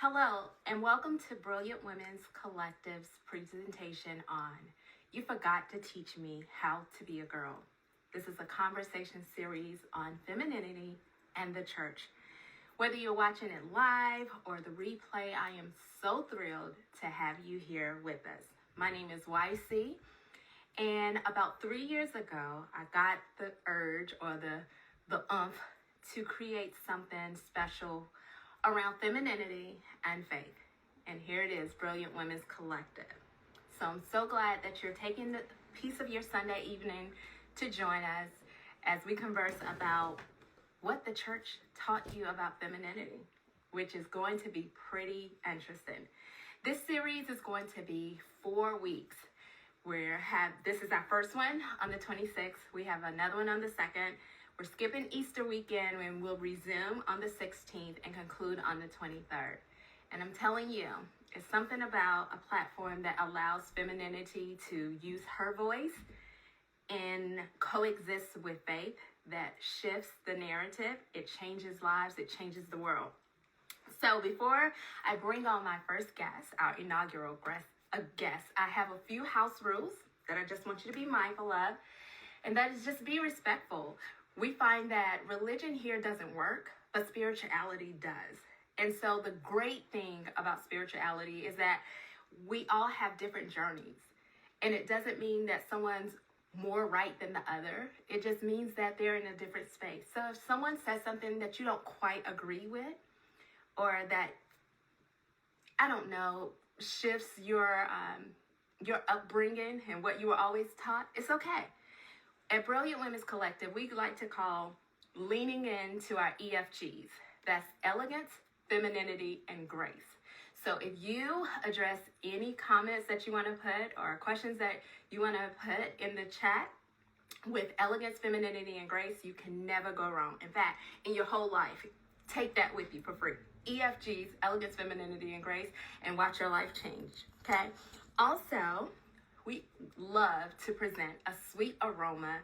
Hello, and welcome to Brilliant Women's Collective's presentation on You Forgot to Teach Me How to Be a Girl. This is a conversation series on femininity and the church. Whether you're watching it live or the replay, I am so thrilled to have you here with us. My name is YC, and about 3 years ago, I got the urge or the umph to create something special around femininity and faith. And here it is, Brilliant Women's Collective. So I'm so glad that you're taking the piece of your Sunday evening to join us as we converse about what the church taught you about femininity, which is going to be pretty interesting. This series is going to be 4 weeks. This is our first one on the 26th. We have another one on the 2nd. We're skipping Easter weekend and we'll resume on the 16th and conclude on the 23rd. And I'm telling you, it's something about a platform that allows femininity to use her voice and coexist with faith that shifts the narrative. It changes lives. It changes the world. So before I bring on my first guest, our inaugural guest, I have a few house rules that I just want you to be mindful of. And that is just be respectful. We find that religion here doesn't work, but spirituality does. And so the great thing about spirituality is that we all have different journeys. And it doesn't mean that someone's more right than the other. It just means that they're in a different space. So if someone says something that you don't quite agree with, or that, I don't know, shifts your upbringing and what you were always taught, it's okay. At Brilliant Women's Collective, we like to call leaning into our EFGs. That's elegance, femininity, and grace. So if you address any comments that you want to put or questions that you want to put in the chat with elegance, femininity, and grace, you can never go wrong. In fact, in your whole life, take that with you for free. EFGs, elegance, femininity, and grace, and watch your life change, okay? Also, we love to present a sweet aroma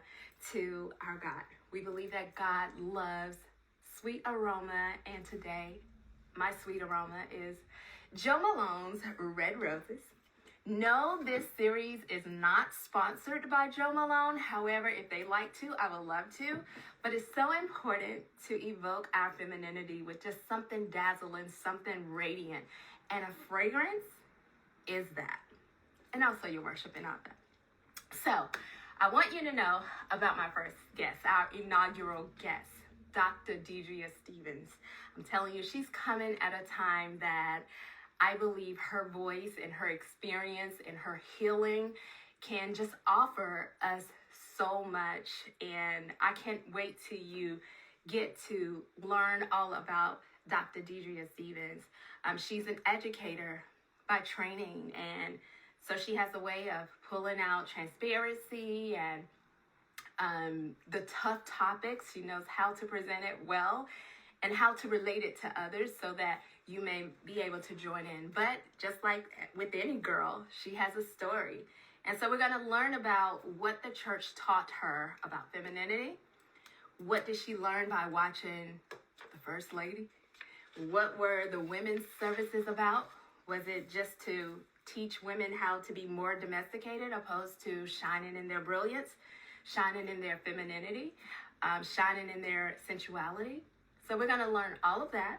to our God. We believe that God loves sweet aroma, and today my sweet aroma is Jo Malone's Red Roses. No, this series is not sponsored by Jo Malone. However, if they like to, I would love to. But it's so important to evoke our femininity with just something dazzling, something radiant. And a fragrance is that. And also your worship and all that. So I want you to know about my first guest, our inaugural guest, Dr. Deidrea Stevens. I'm telling you, she's coming at a time that I believe her voice and her experience and her healing can just offer us so much. And I can't wait till you get to learn all about Dr. Deidrea Stevens. She's an educator by training, and so she has a way of pulling out transparency and the tough topics. She knows how to present it well and how to relate it to others so that you may be able to join in. But just like with any girl, she has a story. And so we're going to learn about what the church taught her about femininity. What did she learn by watching the First Lady? What were the women's services about? Was it just to teach women how to be more domesticated opposed to shining in their brilliance, shining in their femininity, shining in their sensuality? So we're going to learn all of that.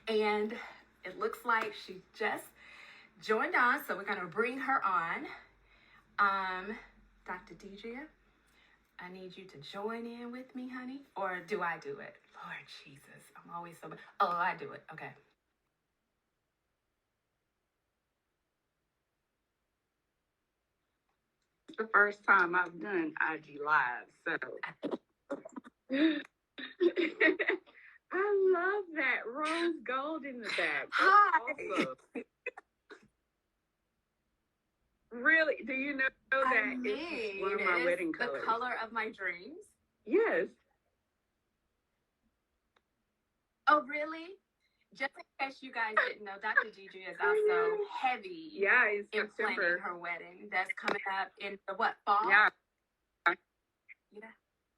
And it looks like she just joined on, so we're going to bring her on. Dr. Deidrea, I need you to join in with me, honey. Or do I do it? Lord Jesus, I'm always so bad. Oh, I do it. Okay. The first time I've done IG Live, so I love that rose gold in the back. That's Hi. awesome. Really? Do you know that it's one of my wedding colors? The color of my dreams. Yes. Oh, really? Just in case you guys didn't know, Dr. Deidrea is also heavy in planning her wedding. That's coming up in the fall? Yeah.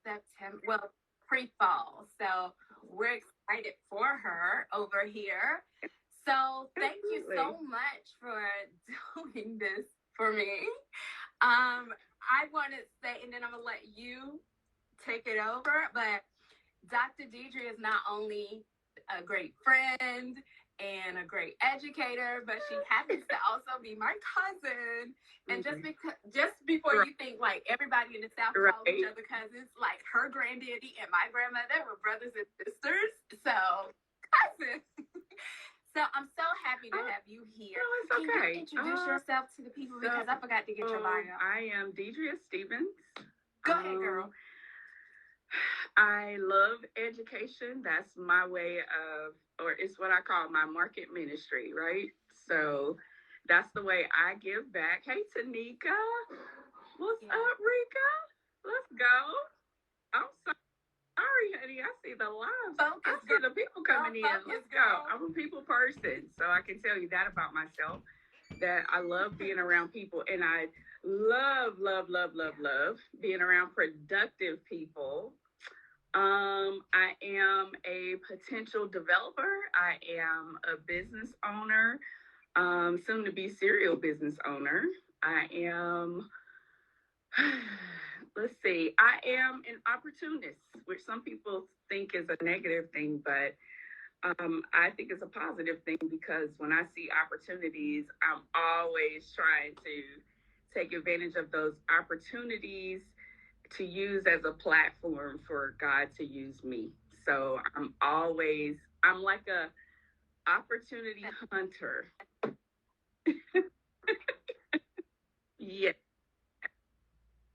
September. Well, pre-fall. So we're excited for her over here. So so much for doing this for me. I want to say, and then I'm going to let you take it over, but Dr. Deidrea is not only a great friend and a great educator, but she happens to also be my cousin. And just before you think like everybody in the South calls each other cousins, like her granddaddy and my grandmother were brothers and sisters. So cousins. So I'm so happy to have you here. No, it's okay. Can you introduce yourself to the people, because I forgot to get your bio? I am Deidrea Stevens. Go ahead, girl. I love education. That's my way of, or it's what I call my market ministry, right? So that's the way I give back. Hey, Tanika. What's up, Rika? Let's go. I'm sorry, honey. I see the lives. I see the people coming in. Let's go. I'm a people person, so I can tell you that about myself, that I love being around people, and I love being around productive people. I am a potential developer. I am a business owner, soon to be serial business owner. I am, I am an opportunist, which some people think is a negative thing, but I think it's a positive thing, because when I see opportunities, I'm always trying to take advantage of those opportunities to use as a platform for God to use me. So I'm like a opportunity hunter. Yeah.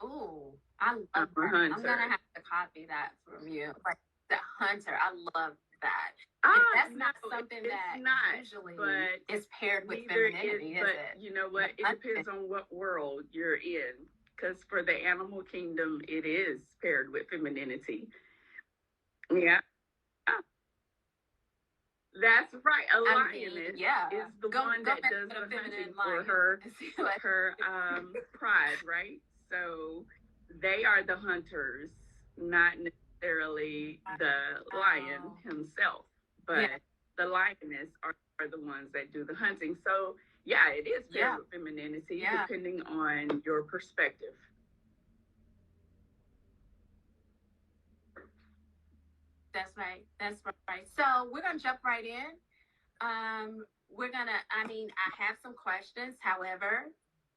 Ooh, I love that. I'm gonna have to copy that from you. Like the hunter, I love that. That's not something that usually is paired with femininity, is it? You know what? It depends on what world you're in. Because for the animal kingdom, it is paired with femininity. Yeah. That's right. A lioness is the one that does the hunting for her pride, right? So they are the hunters, not necessarily the lion himself, but the lioness are the ones that do the hunting. So yeah, it is paired with femininity, depending on your perspective. That's right. That's right. So we're gonna jump right in. I have some questions. However,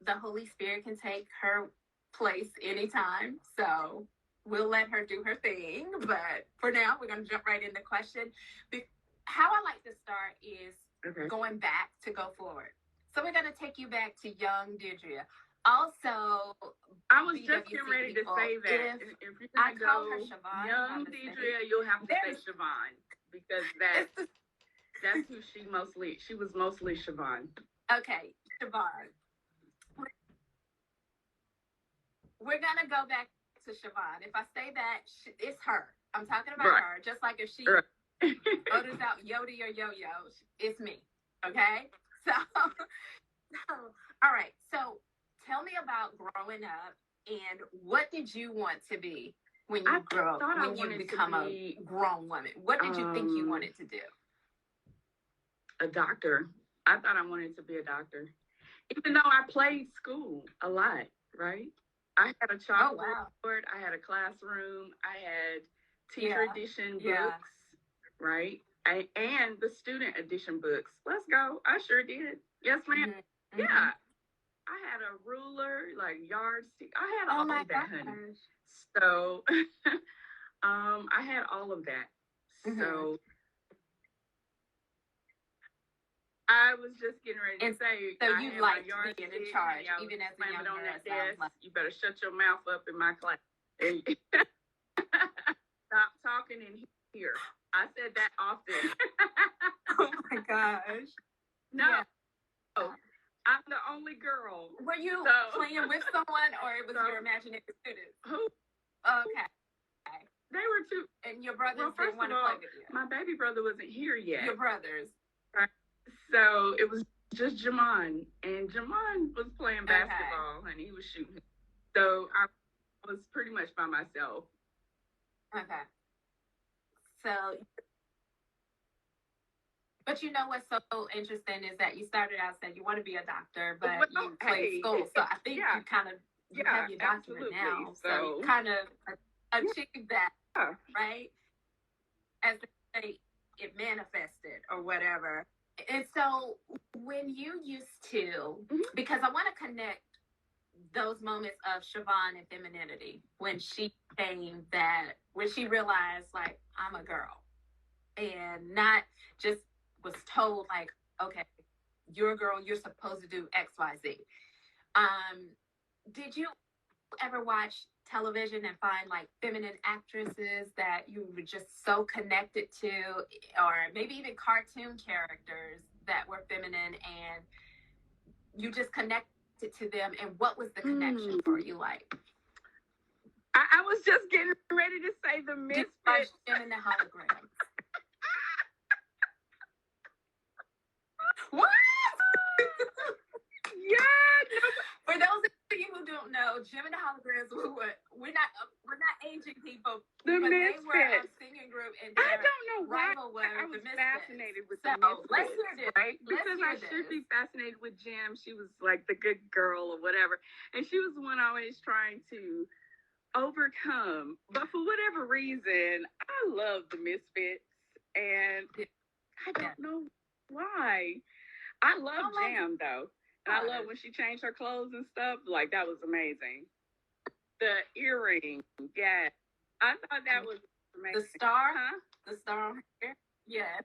the Holy Spirit can take her place anytime. So we'll let her do her thing. But for now, we're gonna jump right into question. How I like to start is going back to go forward. So we're gonna take you back to young Deidrea. Also, I was just getting ready to say that. If you're going to go young Deidrea, you'll have to say Siobhan, because that's who she was mostly Siobhan. Okay, Siobhan. We're going to go back to Siobhan. If I say that, it's her. I'm talking about her. Just like if she orders out Yodi or Yo-Yo, it's me. Okay? So, all right. So, tell me about growing up, and what did you want to be when you grow up, when you become a grown woman? What did you think you wanted to do? A doctor. I thought I wanted to be a doctor. Even though I played school a lot, right? I had a chalkboard, I had a classroom, I had teacher edition books, right? And the student edition books. Let's go. I sure did. Yes, ma'am. Mm-hmm. Yeah. I had a ruler, like yardstick. I had all of that, honey. So, I had all of that. Mm-hmm. So, I was just getting ready to say. So you liked being in charge, even as a young girl. You better shut your mouth up in my class. Stop talking in here. I said that often. Oh my gosh. No. Yeah. I'm the only girl. Were you playing with someone, or it was your imaginary students? Who? Okay. They were two. And your brothers didn't want to play with you? My baby brother wasn't here yet. Your brothers. Right. So it was just Jamon. And Jamon was playing basketball, and he was shooting. So I was pretty much by myself. Okay. So But you know what's so interesting is that you started out saying you want to be a doctor, but Well, you played school. So I think you kind of you have your doctorate now. So you kind of achieved that, right? As they say, it manifested or whatever. And so when you used to, because I want to connect those moments of Siobhan and femininity when she when she realized, like, I'm a girl and not just was told, like, okay, you're a girl, you're supposed to do X, Y, Z. Did you ever watch television and find like feminine actresses that you were just so connected to, or maybe even cartoon characters that were feminine and you just connected to them? And what was the connection for you like? I was just getting ready to say the Misfits. Jim and the Holograms. What? Yeah. For those of you who don't know, Jim and the Holograms, we're not aging people. The but Misfits. They were a singing group, and I don't know why I was fascinated with the Misfits. Let's hear this. Right? Because I should be fascinated with Jim. She was like the good girl or whatever, and she was the one always trying to overcome. But for whatever reason, I love the Misfits, and I don't know why. I love Jam though. And I love when she changed her clothes and stuff. Like, that was amazing. The earring, yeah. I thought that was amazing. The star, huh? The star on her, yeah.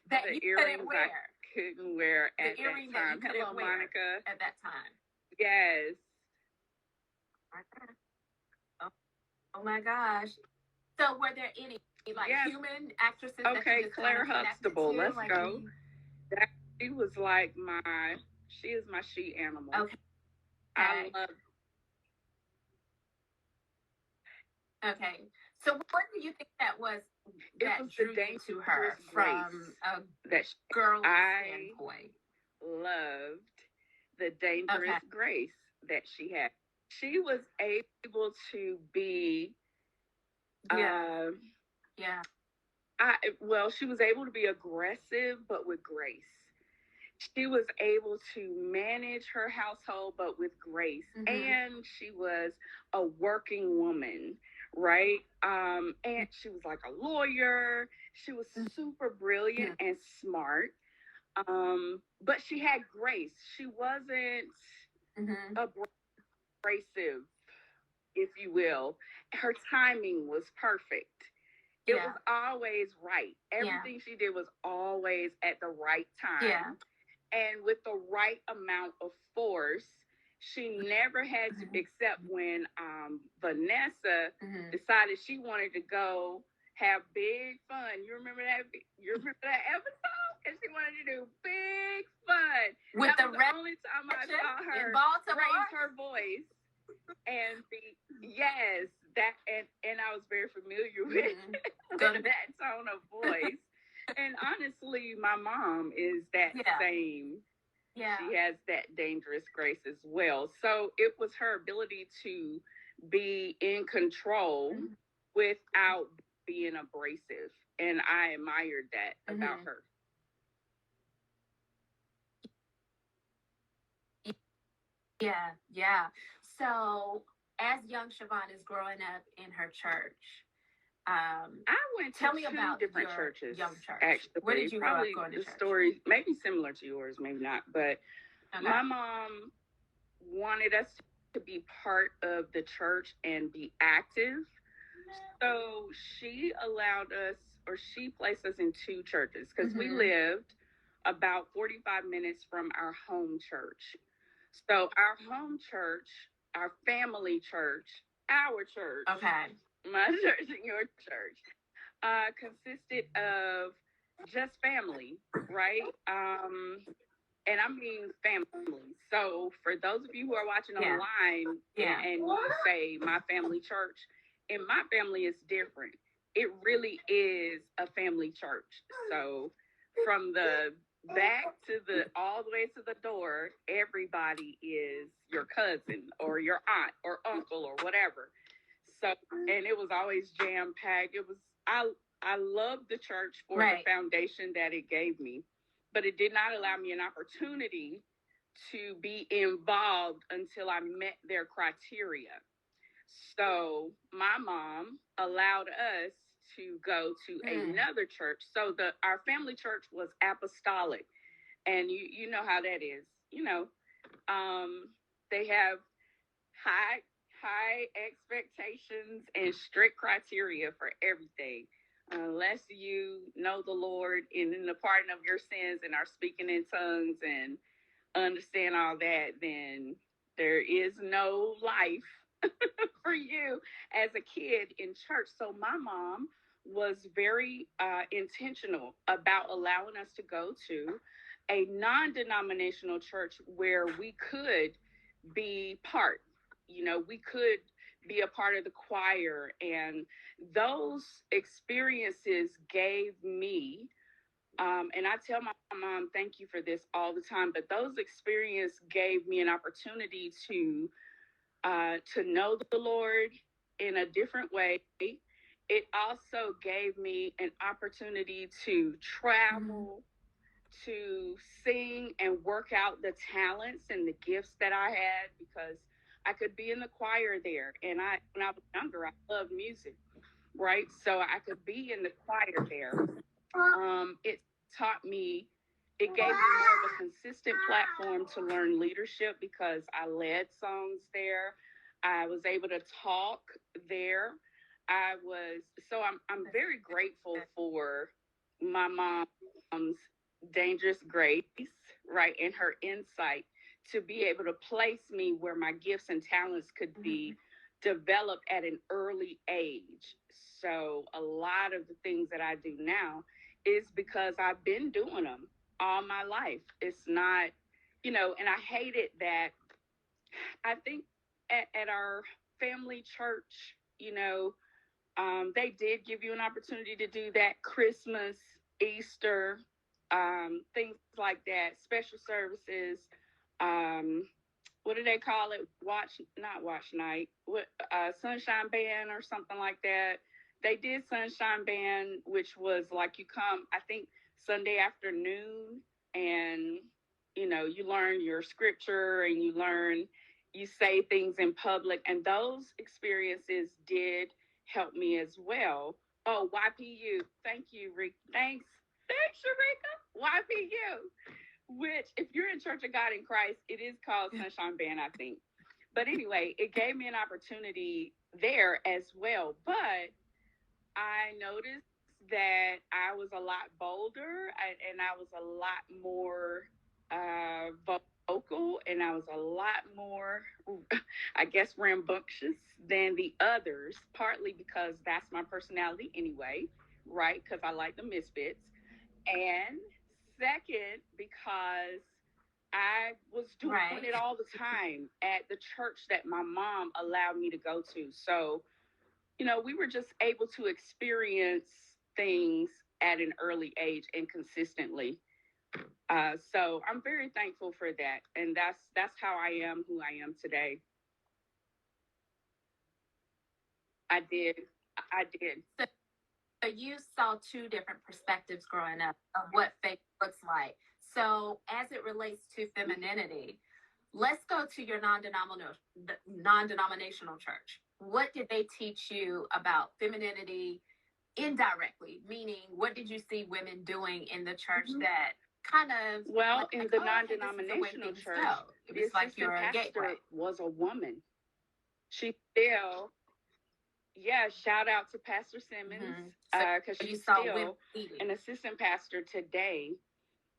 That the you couldn't wear. I couldn't wear at that time. Hello, Monica. At that time. Yes. Oh my gosh. So were there any human actresses? Okay, that Claire Huxtable. Let's go. She was like she is my she animal. Okay. I love. Okay. So what do you think that was that drew you to her from a girl standpoint? Loved the dangerous grace that she had. She was able to be she was able to be aggressive but with grace. She was able to manage her household but with grace. And she was a working woman, right? And she was like a lawyer. She was super brilliant and smart. But she had grace. She wasn't abrasive, if you will. Her timing was perfect. It was always right. Everything she did was always at the right time. And with the right amount of force. She never had to, except when Vanessa decided she wanted to go have big fun. You remember that? You remember that episode? And she wanted to do big fun. With that was the only time I saw her raise her voice. And and I was very familiar with that tone of voice. And honestly, my mom is that same. Yeah. She has that dangerous grace as well. So it was her ability to be in control without being abrasive. And I admired that about her. Yeah. So as young Siobhan is growing up in her church, I went to tell me about different churches. Young church. Actually, where did you probably grow up going to church? Story maybe similar to yours, maybe not. But my mom wanted us to be part of the church and be active. So she allowed us, or she placed us in two churches because we lived about 45 minutes from our home church. So our home church, our family church, our church. Okay. My church and your church consisted of just family, right? And I mean family. So for those of you who are watching online and you say my family church, in my family it's different. It really is a family church. So from the back to all the way to the door, everybody is your cousin or your aunt or uncle or whatever. So, and it was always jam packed. I I loved the church for Right. the foundation that it gave me, but it did not allow me an opportunity to be involved until I met their criteria. So my mom allowed us to go to another church. So our family church was apostolic, and you know how that is. You know, they have high expectations and strict criteria for everything. Unless you know the Lord and in the pardon of your sins and are speaking in tongues and understand all that, then there is no life for you as a kid in church. So my mom was very intentional about allowing us to go to a non-denominational church where we could be part. We could be a part of the choir, and those experiences gave me and I tell my mom, thank you for this all the time. But those experiences gave me an opportunity to know the Lord in a different way. It also gave me an opportunity to travel, to sing and work out the talents and the gifts that I had, because I could be in the choir there. And when I was younger, I loved music, right? So I could be in the choir there. It taught me, it gave me more of a consistent platform to learn leadership because I led songs there. I was able to talk there. I'm very grateful for my mom's dangerous grace, right, and her insight to be able to place me where my gifts and talents could be developed at an early age. So a lot of the things that I do now is because I've been doing them all my life. It's not, and I hated that. I think at our family church, they did give you an opportunity to do that Christmas, Easter, things like that, special services. What do they call it? Not watch night. What Sunshine Band or something like that. They did Sunshine Band, which was like you come, I think Sunday afternoon, and you learn your scripture and you say things in public, and those experiences did help me as well. Oh, YPU. Thank you, Rick. Thanks, Sharika. YPU, which, if you're in Church of God in Christ, it is called Sunshine Band, I think. But anyway, it gave me an opportunity there as well. But I noticed that I was a lot bolder, and I was a lot more vocal, and I was a lot more, I guess, rambunctious than the others, partly because that's my personality anyway, right? Because I like the misfits. And second, because I was doing it all the time at the church that my mom allowed me to go to. So, we were just able to experience things at an early age and consistently. So I'm very thankful for that. And that's how I am who I am today. I did. I did. So you saw two different perspectives growing up of what faith looks like. So as it relates to femininity, let's go to your non-denominational church. What did they teach you about femininity indirectly? Meaning, what did you see women doing in the church that kind of in the non-denominational church, the assistant pastor was a woman. She still, shout out to Pastor Simmons, because she's still an assistant pastor today.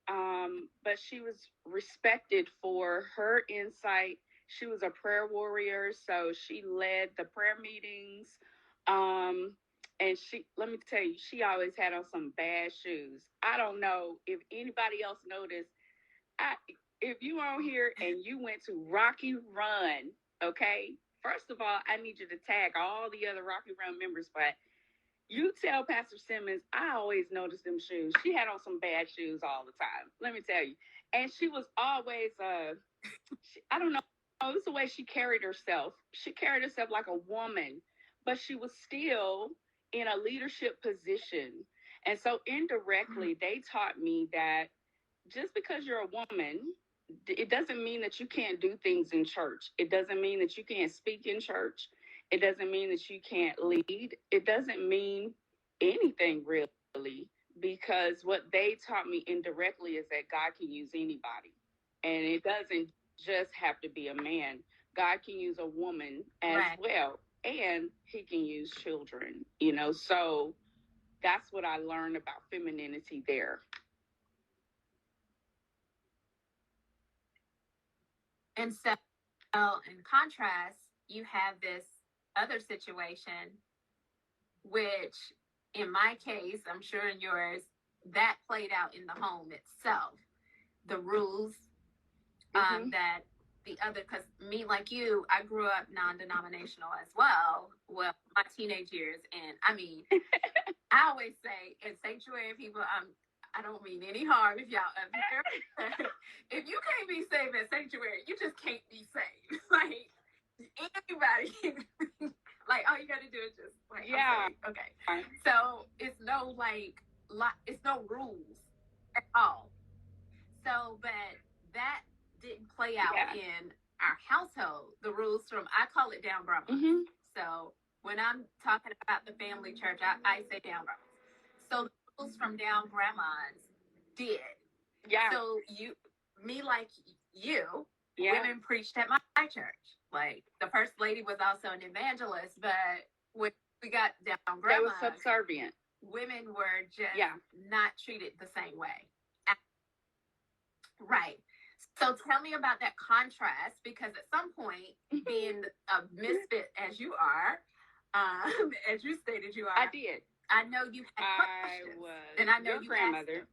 But she was respected for her insight. She was a prayer warrior, so she led the prayer meetings. And let me tell you, she always had on some bad shoes. I don't know if anybody else noticed. If you on here and you went to Rocky Run, okay? First of all, I need you to tag all the other Rocky Run members, but you tell Pastor Simmons, I always noticed them shoes. She had on some bad shoes all the time. Let me tell you. And she was always, I don't know, it's the way she carried herself. She carried herself like a woman, but she was still in a leadership position. And so indirectly, they taught me that just because you're a woman, it doesn't mean that you can't do things in church. It doesn't mean that you can't speak in church. It doesn't mean that you can't lead. It doesn't mean anything really, because what they taught me indirectly is that God can use anybody. And it doesn't just have to be a man. God can use a woman as well. And he can use children, So that's what I learned about femininity there. And so, in contrast, you have this other situation, which in my case, I'm sure in yours, that played out in the home itself. The rules that the other, because me, like you, I grew up non-denominational as well. Well, my teenage years, and I mean, I always say, in sanctuary people, I don't mean any harm if y'all up here. If you can't be saved at sanctuary, you just can't be saved. Like anybody, like all you got to do is just like, okay. So it's no it's no rules at all. So, but that didn't play out in our household. The rules from, I call it down grandma. So when I'm talking about the family church, I say down grandma. So the rules from down grandmas did. Yeah. So like you, women preached at my church. Like the first lady was also an evangelist, but when we got down grandmas, they were subservient. Women were just not treated the same way. Right. So tell me about that contrast, because at some point, being a misfit as you are, as you stated you are. I did. I know you had questions. And I know your grandmother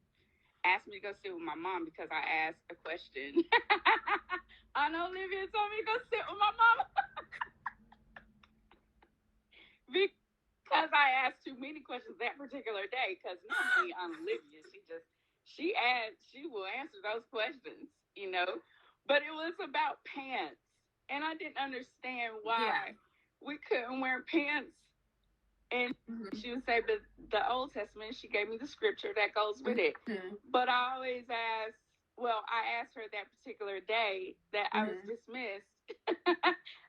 asked me to go sit with my mom because I asked a question. Aunt Olivia told me to go sit with my mama. Because I asked too many questions that particular day, because normally Aunt Olivia, she will answer those questions, but it was about pants, and I didn't understand why we couldn't wear pants. And she would say, but the Old Testament, she gave me the scripture that goes with it. But I always I asked her that particular day that I was dismissed.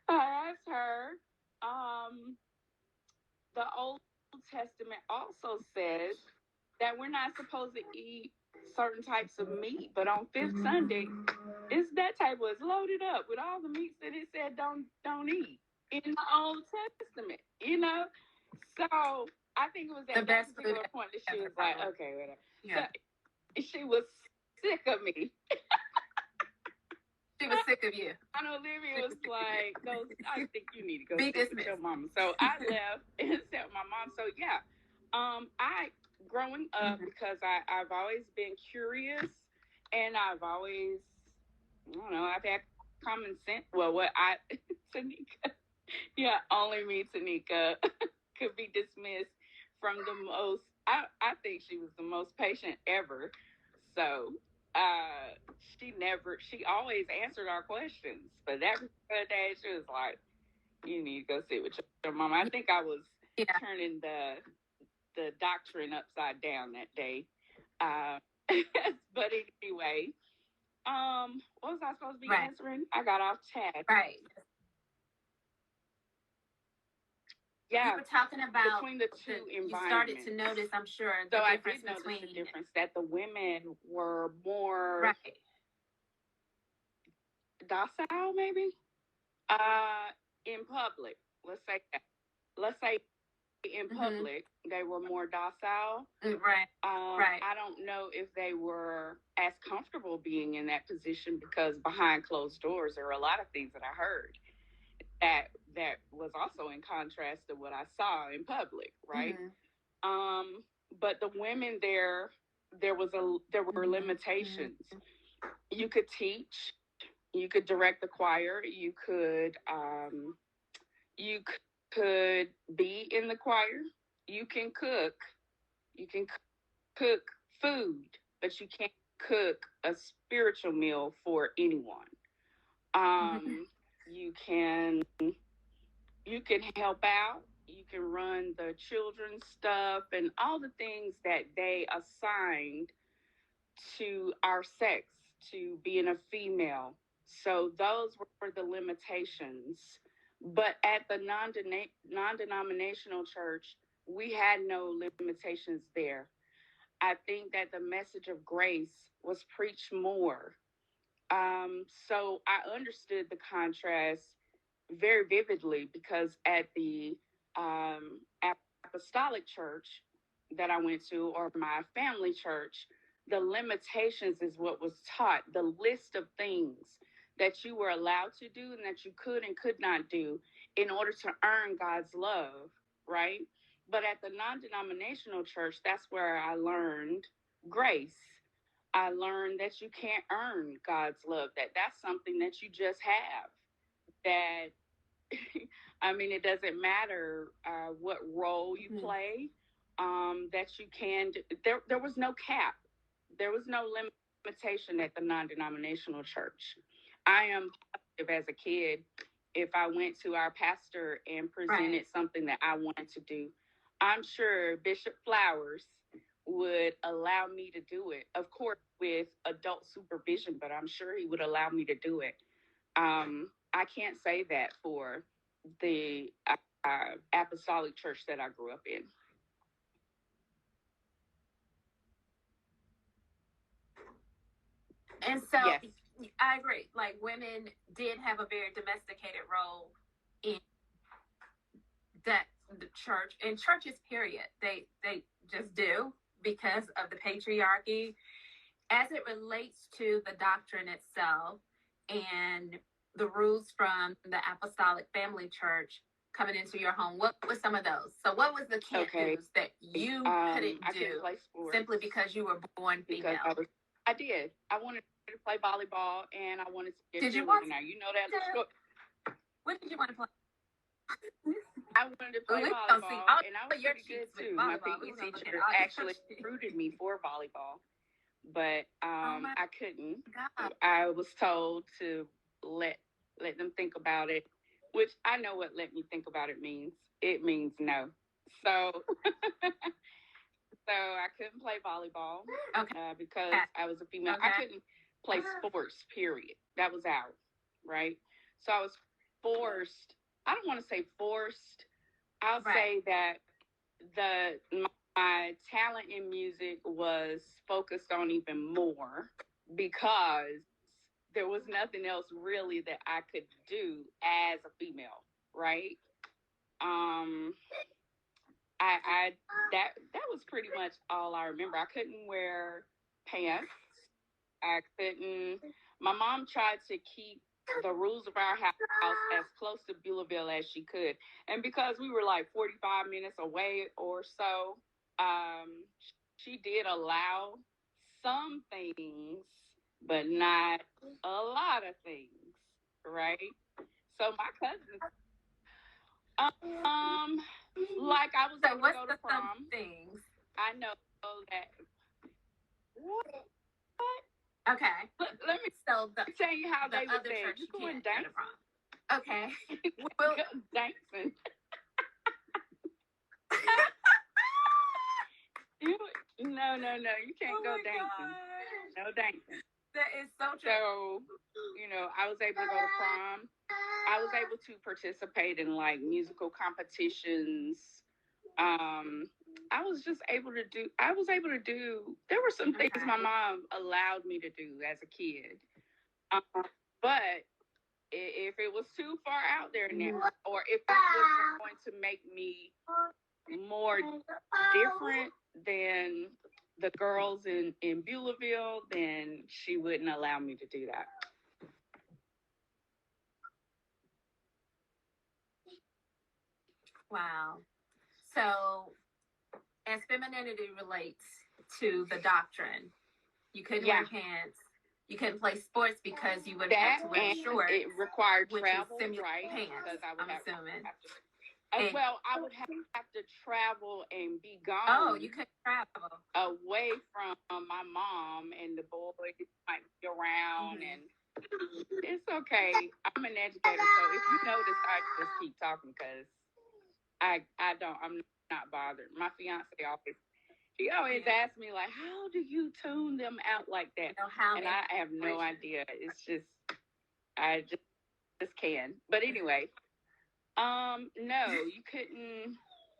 I asked her, the Old Testament also says that we're not supposed to eat certain types of meat, but on Fifth Sunday, that table is loaded up with all the meats that it said don't eat in the Old Testament, So I think it was at that particular point that she was like, okay, whatever. Yeah. So she was sick of me. She was sick of you. Aunt Olivia was like, I think you need to go sit with your mama. So I left and sat with my mom. So growing up, because I've always been curious, and I've always, I've had common sense. Well, Tanika, only me, Tanika, could be dismissed from the most. I think she was the most patient ever. So she always answered our questions. But that particular day, she was like, you need to go sit with your mama. I think I was turning the doctrine upside down that day. But anyway, what was I supposed to be answering? I got off task. Right. Yeah, you were talking about between the two environments. You started to notice, I'm sure, the difference between the difference, that the women were more docile, maybe. In public, let's say in public, they were more docile. Right. I don't know if they were as comfortable being in that position, because behind closed doors, there were a lot of things that I heard that was also in contrast to what I saw in public, right? But the women there were limitations. You could teach, you could direct the choir, you could be in the choir, you can cook food, but you can't cook a spiritual meal for anyone. You can help out, You can run the children's stuff and all the things that they assigned to our sex, to being a female. So those were the limitations. But at the non denominational church, we had no limitations there. I think that the message of grace was preached more. So I understood the contrast very vividly because at the um, apostolic church that I went to, or my family church, the limitations is what was taught, the list of things that you were allowed to do and that you could and could not do in order to earn God's love, right? But at the non denominational church, that's where I learned grace. I learned that you can't earn God's love, that that's something that you just have. That I mean, it doesn't matter what role you play. That you can. There was no cap. There was no limitation at the non-denominational church. I am positive as a kid, if I went to our pastor and presented something that I wanted to do, I'm sure Bishop Flowers would allow me to do it. Of course, with adult supervision, but I'm sure he would allow me to do it. I can't say that for the apostolic church that I grew up in. And so yes. I agree. Like, women did have a very domesticated role in that the church, and churches, period. They just do, because of the patriarchy. As it relates to the doctrine itself and the rules from the apostolic family church coming into your home, what were some of those? So what was the can't do's that you couldn't do simply because you were born female? I did. I wanted to play volleyball, and I wanted to get did you want now. You know that. What did you want to play? I wanted to play volleyball, and I was pretty good too. My PE teacher actually recruited me for volleyball, but I couldn't. God. I was told to let them think about it, which I know what "let me think about it" means. It means no. So so I couldn't play volleyball because I was a female. I couldn't play sports, period. That was out, right? So I was forced. I don't want to say forced. I'll say that my talent in music was focused on even more because there was nothing else really that I could do as a female, right? I that was pretty much all I remember. I couldn't wear pants. I couldn't. My mom tried to keep the rules of our house as close to Beulahville as she could, and because we were like 45 minutes away or so, she did allow some things, but not a lot of things, right? So my cousins, like I was able to go to prom. Things? I know that. What? Okay. Let me tell you how they would say, you going dancing? Okay. Well, dancing. No, you can't go dancing. God. No dancing. That is so true. So, I was able to go to prom. I was able to participate in like musical competitions. I was able to do, there were some things my mom allowed me to do as a kid. But if it was too far out there now, or if it was going to make me more different than the girls in Beulahville, then she wouldn't allow me to do that. Wow. So, as femininity relates to the doctrine, you couldn't wear pants. You couldn't play sports because you would have to wear shorts. It required travel, right? Pants, because I would I'm assuming. Well, I would have to travel and be gone. Oh, you could travel away from my mom, and the boys might be around, and it's okay. I'm an educator, so if you notice, I just keep talking because I don't. I'm not bothered. My fiance always he always asks me like, "How do you tune them out like that?" And I have no idea. It's just I just can. But anyway, no, you couldn't.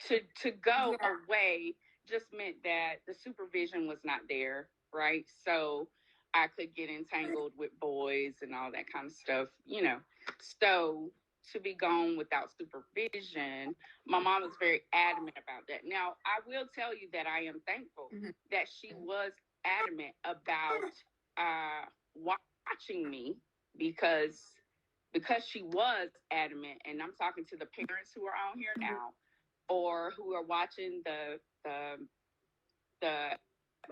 To go away just meant that the supervision was not there, right? So I could get entangled with boys and all that kind of stuff, you know. So to be gone without supervision, my mom was very adamant about that. Now, I will tell you that I am thankful that she was adamant about watching me because she was adamant, and I'm talking to the parents who are on here now, or who are watching the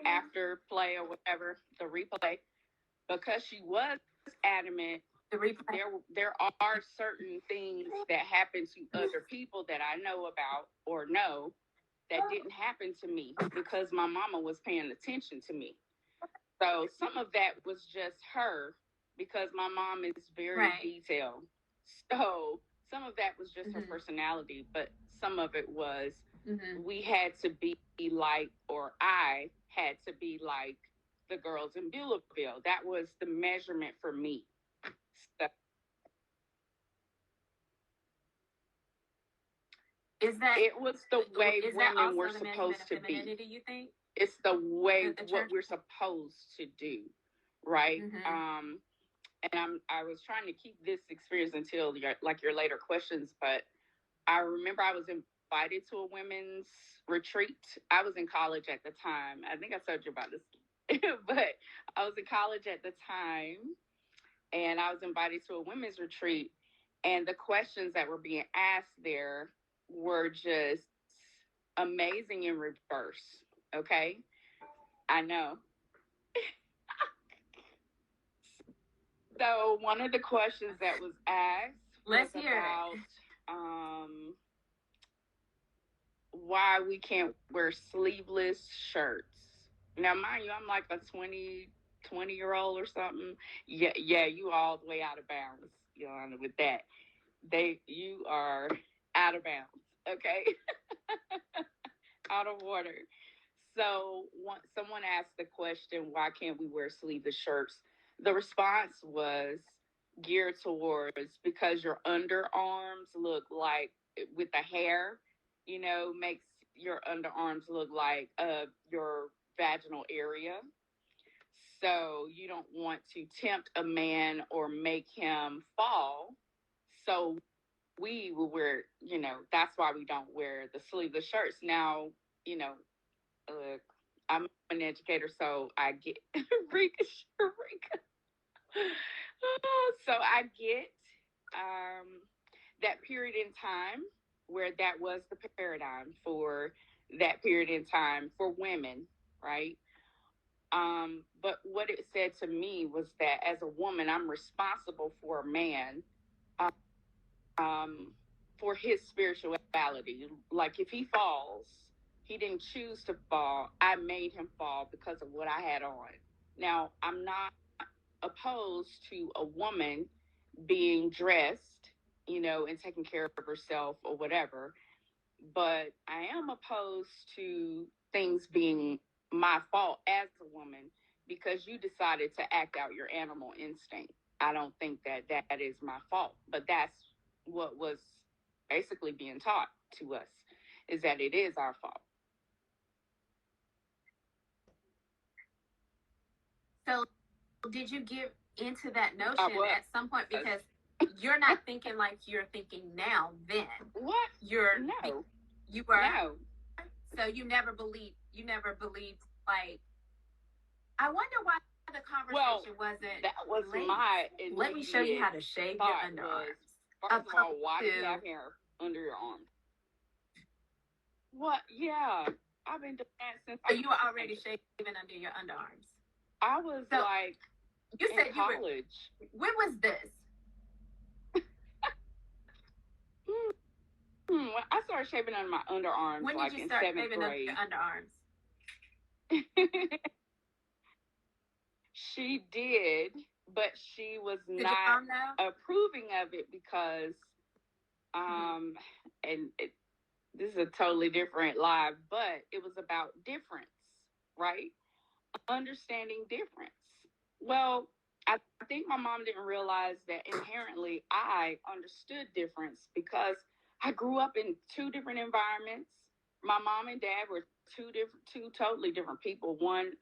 after play or whatever, the replay, because she was adamant. There are certain things that happen to other people that I know about or know that didn't happen to me because my mama was paying attention to me. So some of that was just her because my mom is very detailed. So some of that was just her personality, but some of it was we had to be like, or I had to be like the girls in Beulaville. That was the measurement for me. So, it was the way women were supposed to be. You think? It's the way what we're supposed to do, right? And I was trying to keep this experience until your later questions, but I remember I was invited to a women's retreat. I was in college at the time. I think I told you about this, but I was in college at the time, and I was invited to a women's retreat, and the questions that were being asked there were just amazing in reverse. Okay, I know. So one of the questions that was asked was about why we can't wear sleeveless shirts. Now, mind you, I'm like a 20-year-old or something. Yeah, you all the way out of bounds, Yolanda, with that. You are out of bounds, okay? Out of order. So someone asked the question, why can't we wear sleeveless shirts? The response was geared towards because your underarms look like, with the hair, makes your underarms look like your vaginal area. So you don't want to tempt a man or make him fall. So we will wear, that's why we don't wear the sleeveless shirts. Now, look, I'm an educator, so I get Rika. So I get that period in time where that was the paradigm for that period in time for women, right? But what it said to me was that as a woman, I'm responsible for a man, um, for his spirituality. Like if he falls, he didn't choose to fall. I made him fall because of what I had on. Now, I'm not opposed to a woman being dressed, and taking care of herself or whatever. But I am opposed to things being my fault as a woman because you decided to act out your animal instinct. I don't think that is my fault, but that's what was basically being taught to us, is that it is our fault. So did you give into that notion at some point? Because you're not thinking like you're thinking now then. What? No. You were? No. So you never believed like, I wonder why the conversation wasn't. That was ladies, my let me show you how to shave your underarms. First of all, why do you have hair under your arms? What? Yeah. I've been doing that since. So you were already shaving under your underarms? I was you said in college. When was this? I started shaving under my underarms when did you start shaving grade. Under your underarms? She did, but she was not approving of it because, and this is a totally different live, but it was about difference, right? Understanding difference. Well, I think my mom didn't realize that inherently I understood difference because I grew up in two different environments. My mom and dad were two totally different people. One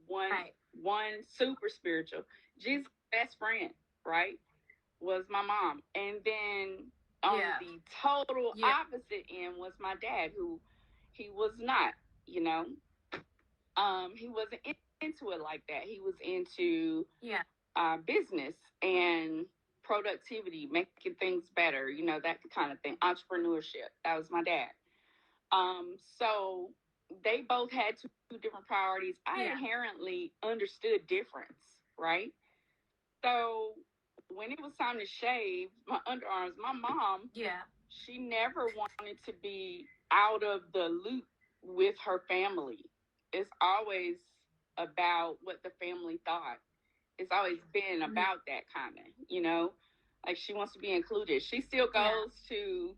Right. one super spiritual. Jesus' best friend, right, was my mom, and then on Yeah. the total Yeah. opposite end was my dad, who he was not, you know, he wasn't into it like that. He was into Yeah. business and productivity, making things better, you know, that kind of thing, entrepreneurship. That was my dad. So they both had two different priorities. I Yeah. inherently understood difference, right? So when it was time to shave my underarms, my mom, Yeah. she never wanted to be out of the loop with her family. It's always about what the family thought. It's always been Mhm. about that kind of, you know, like she wants to be included. She still Yeah. goes to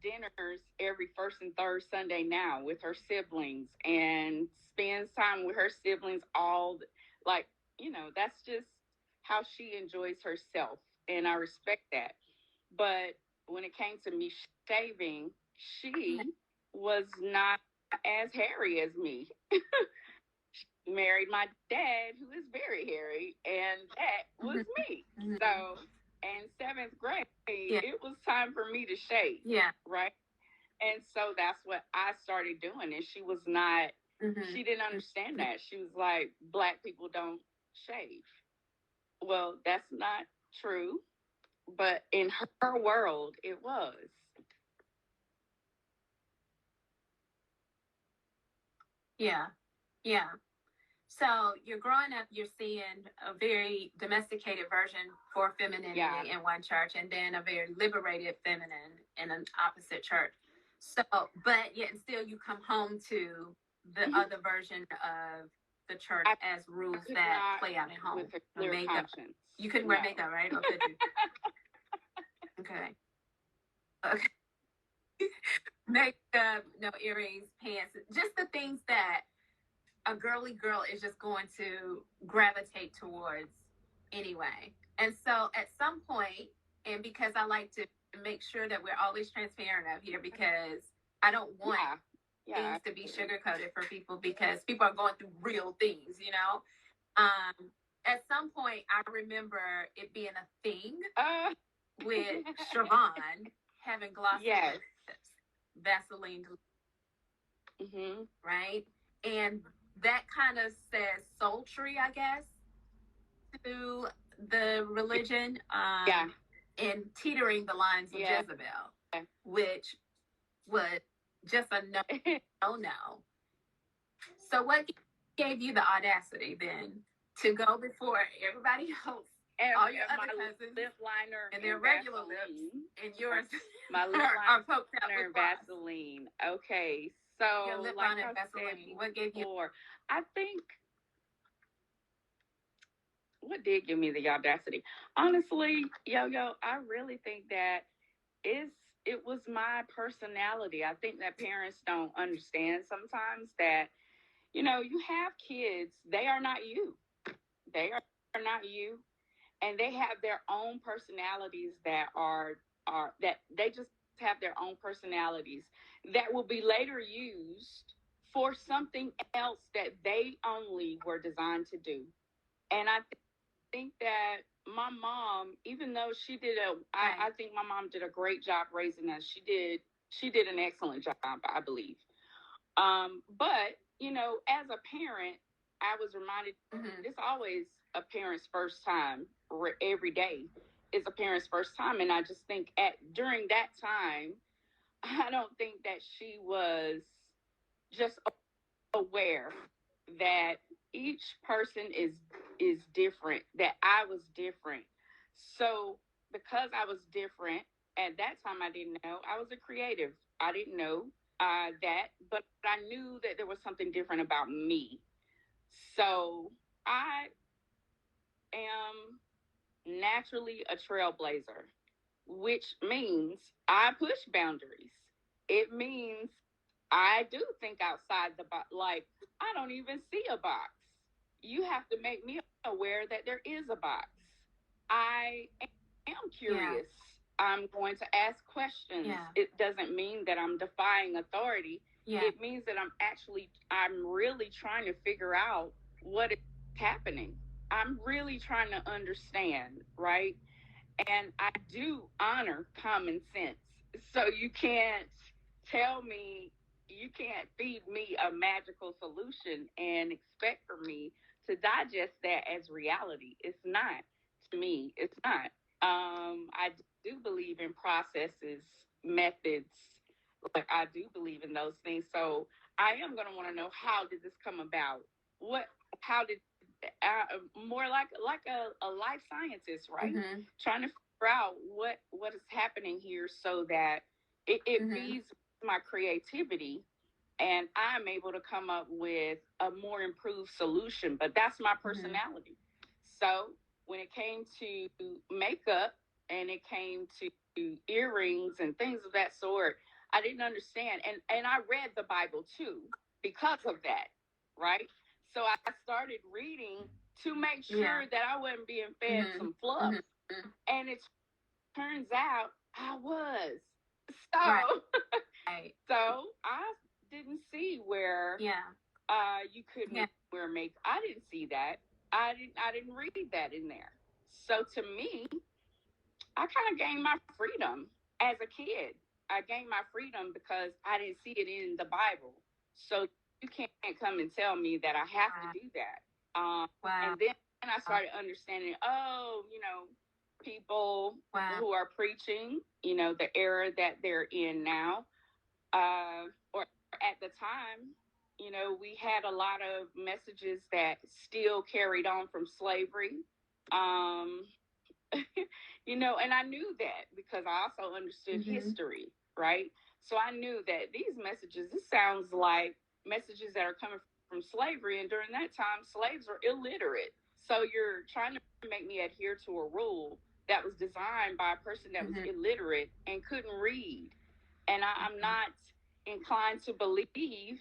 dinners every first and third Sunday now with her siblings and spends time with her siblings like, you know, that's just how she enjoys herself. And I respect that. But when it came to me shaving, Yeah. she was not as hairy as me. Married my dad, who is very hairy, and that was Mhm. me. Mhm. So, in seventh grade, Yeah. it was time for me to shave, Yeah. right? And so that's what I started doing. And she was not, Mhm. she didn't understand that. She was like, Black people don't shave. Well, that's not true. But in her world, it was. Yeah. Yeah. So you're growing up, you're seeing a very domesticated version for femininity in one church, and then a very liberated feminine in an opposite church. So, but yet and still, you come home to the other version of the church as rules that play out at home. With a clear Makeup. conscience. You couldn't wear makeup, right? Or could you? Okay. Okay. Makeup, no earrings, pants, just the things that a girly girl is just going to gravitate towards anyway. And so at some point, and because I like to make sure that we're always transparent up here, because I don't want things to be sugar coated for people, because people are going through real things, you know. At some point, I remember it being a thing with Siobhan having glossy lips, Vaseline, right? And that kind of says sultry, I guess, to the religion, and teetering the lines of Jezebel, which was just a no no. So what gave you the audacity then to go before everybody else, all your other cousins, lip liner and their regular lips, and yours my lip are poked out liner with and Vaseline. Okay, so your lip liner and Vaseline. What gave you? I think what did give me the audacity? Honestly, Yo, I really think that it's it was my personality. I think that parents don't understand sometimes that, you know, you have kids, they are not you. They are not you, and they have their own personalities that are that they just have their own personalities that will be later used for something else that they only were designed to do. And I think that my mom, even though I think my mom did a great job raising us. She did an excellent job, I believe. But you know, as a parent, I was reminded it's always a parent's first time. Every day is a parent's first time, and I just think at during that time, I don't think that she was just aware that each person is different, that I was different. So because I was different at that time, I didn't know I was a creative. I didn't know that, but I knew that there was something different about me. So I am naturally a trailblazer, which means I push boundaries. it means I do think outside the box. Like, I don't even see a box. You have to make me aware that there is a box. I am Yeah. curious. I'm going to ask questions. Yeah. It doesn't mean that I'm defying authority. Yeah. It means that I'm really trying to figure out what is happening. I'm really trying to understand, right? And I do honor common sense. So you can't feed me a magical solution and expect for me to digest that as reality. It's not. To me, it's not. I do believe in processes, methods. Like, I do believe in those things. So I am going to want to know, how did this come about? How did more like a life scientist, right? Mm-hmm. Trying to figure out what is happening here so that it Mm-hmm. feeds my creativity and I'm able to come up with a more improved solution. But that's my personality. Mm-hmm. So when it came to makeup and it came to earrings and things of that sort, I didn't understand. And I read the Bible too because of that, right? So I started reading to make sure that I wasn't being fed some fluff. And it turns out I was. So Right. so I didn't see where you couldn't wear makeup. I didn't see that. I didn't read that in there. So to me, I kind of gained my freedom as a kid. I gained my freedom because I didn't see it in the Bible. So you can't come and tell me that I have to do that. And then I started understanding, people who are preaching, the era that they're in now, or at the time, we had a lot of messages that still carried on from slavery. Um, and I knew that because I also understood history, right? So I knew that these messages, this sounds like messages that are coming from slavery. And during that time, slaves were illiterate. So you're trying to make me adhere to a rule that was designed by a person that was illiterate and couldn't read. And I'm not inclined to believe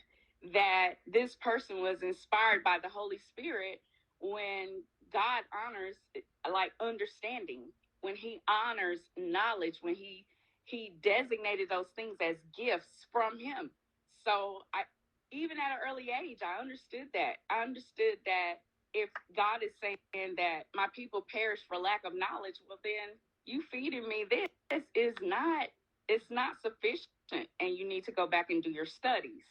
that this person was inspired by the Holy Spirit when God honors like understanding, when he honors knowledge, when he designated those things as gifts from him. So I, even at an early age, I understood that. I understood that if God is saying that my people perish for lack of knowledge, well then you feeding me this is not, it's not sufficient, and you need to go back and do your studies.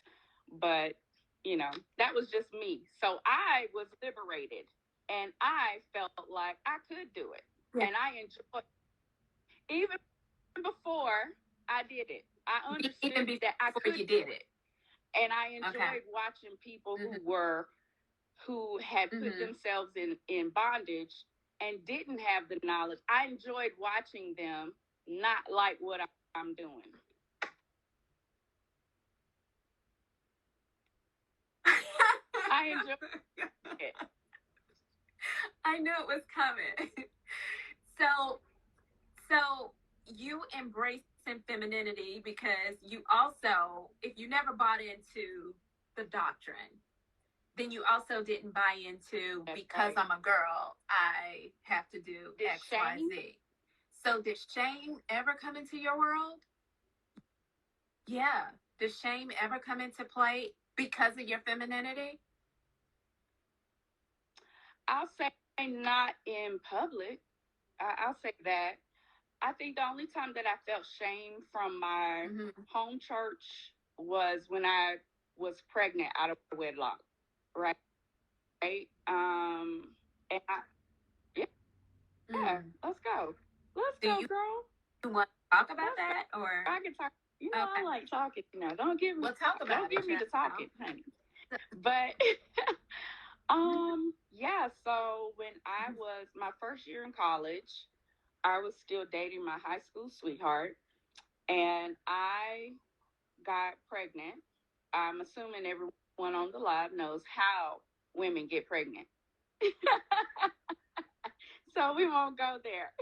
But that was just me. So I was liberated and I felt like I could do it. Yeah. And I enjoyed even before I did it. I understood that I could you did it. And I enjoyed watching people who had put themselves in bondage and didn't have the knowledge. I enjoyed watching them not like what I'm doing. I enjoyed it. I knew it was coming. So you embracing femininity because you also, if you never bought into the doctrine, then you also didn't buy into because I'm a girl, I have to do X, Y, Z. So did shame ever come into your world? Yeah. Does shame ever come into play because of your femininity? I'll say not in public. I'll say that. I think the only time that I felt shame from my home church was when I was pregnant out of wedlock, right? And let's go. Let's go, girl. You want to talk about that, or I can talk. I like talking. Don't give me. We'll talk about don't give me the talking, honey. But yeah. So when I was my first year in college, I was still dating my high school sweetheart, and I got pregnant. I'm assuming everyone on the live knows how women get pregnant. So we won't go there.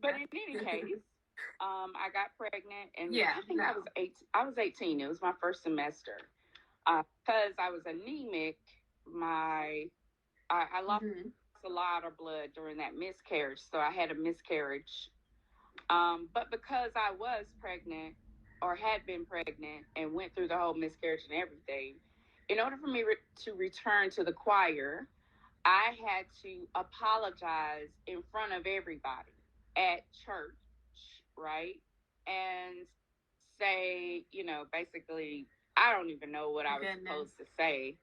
But in any case, I got pregnant, and Yeah, I think no. I was 18. It was my first semester. Because I was anemic, I lost a lot of blood during that miscarriage, so I had a miscarriage. But because I was pregnant or had been pregnant and went through the whole miscarriage and everything, in order for me to return to the choir, I had to apologize in front of everybody at church, right? And say, basically, I don't even know what I was supposed to say.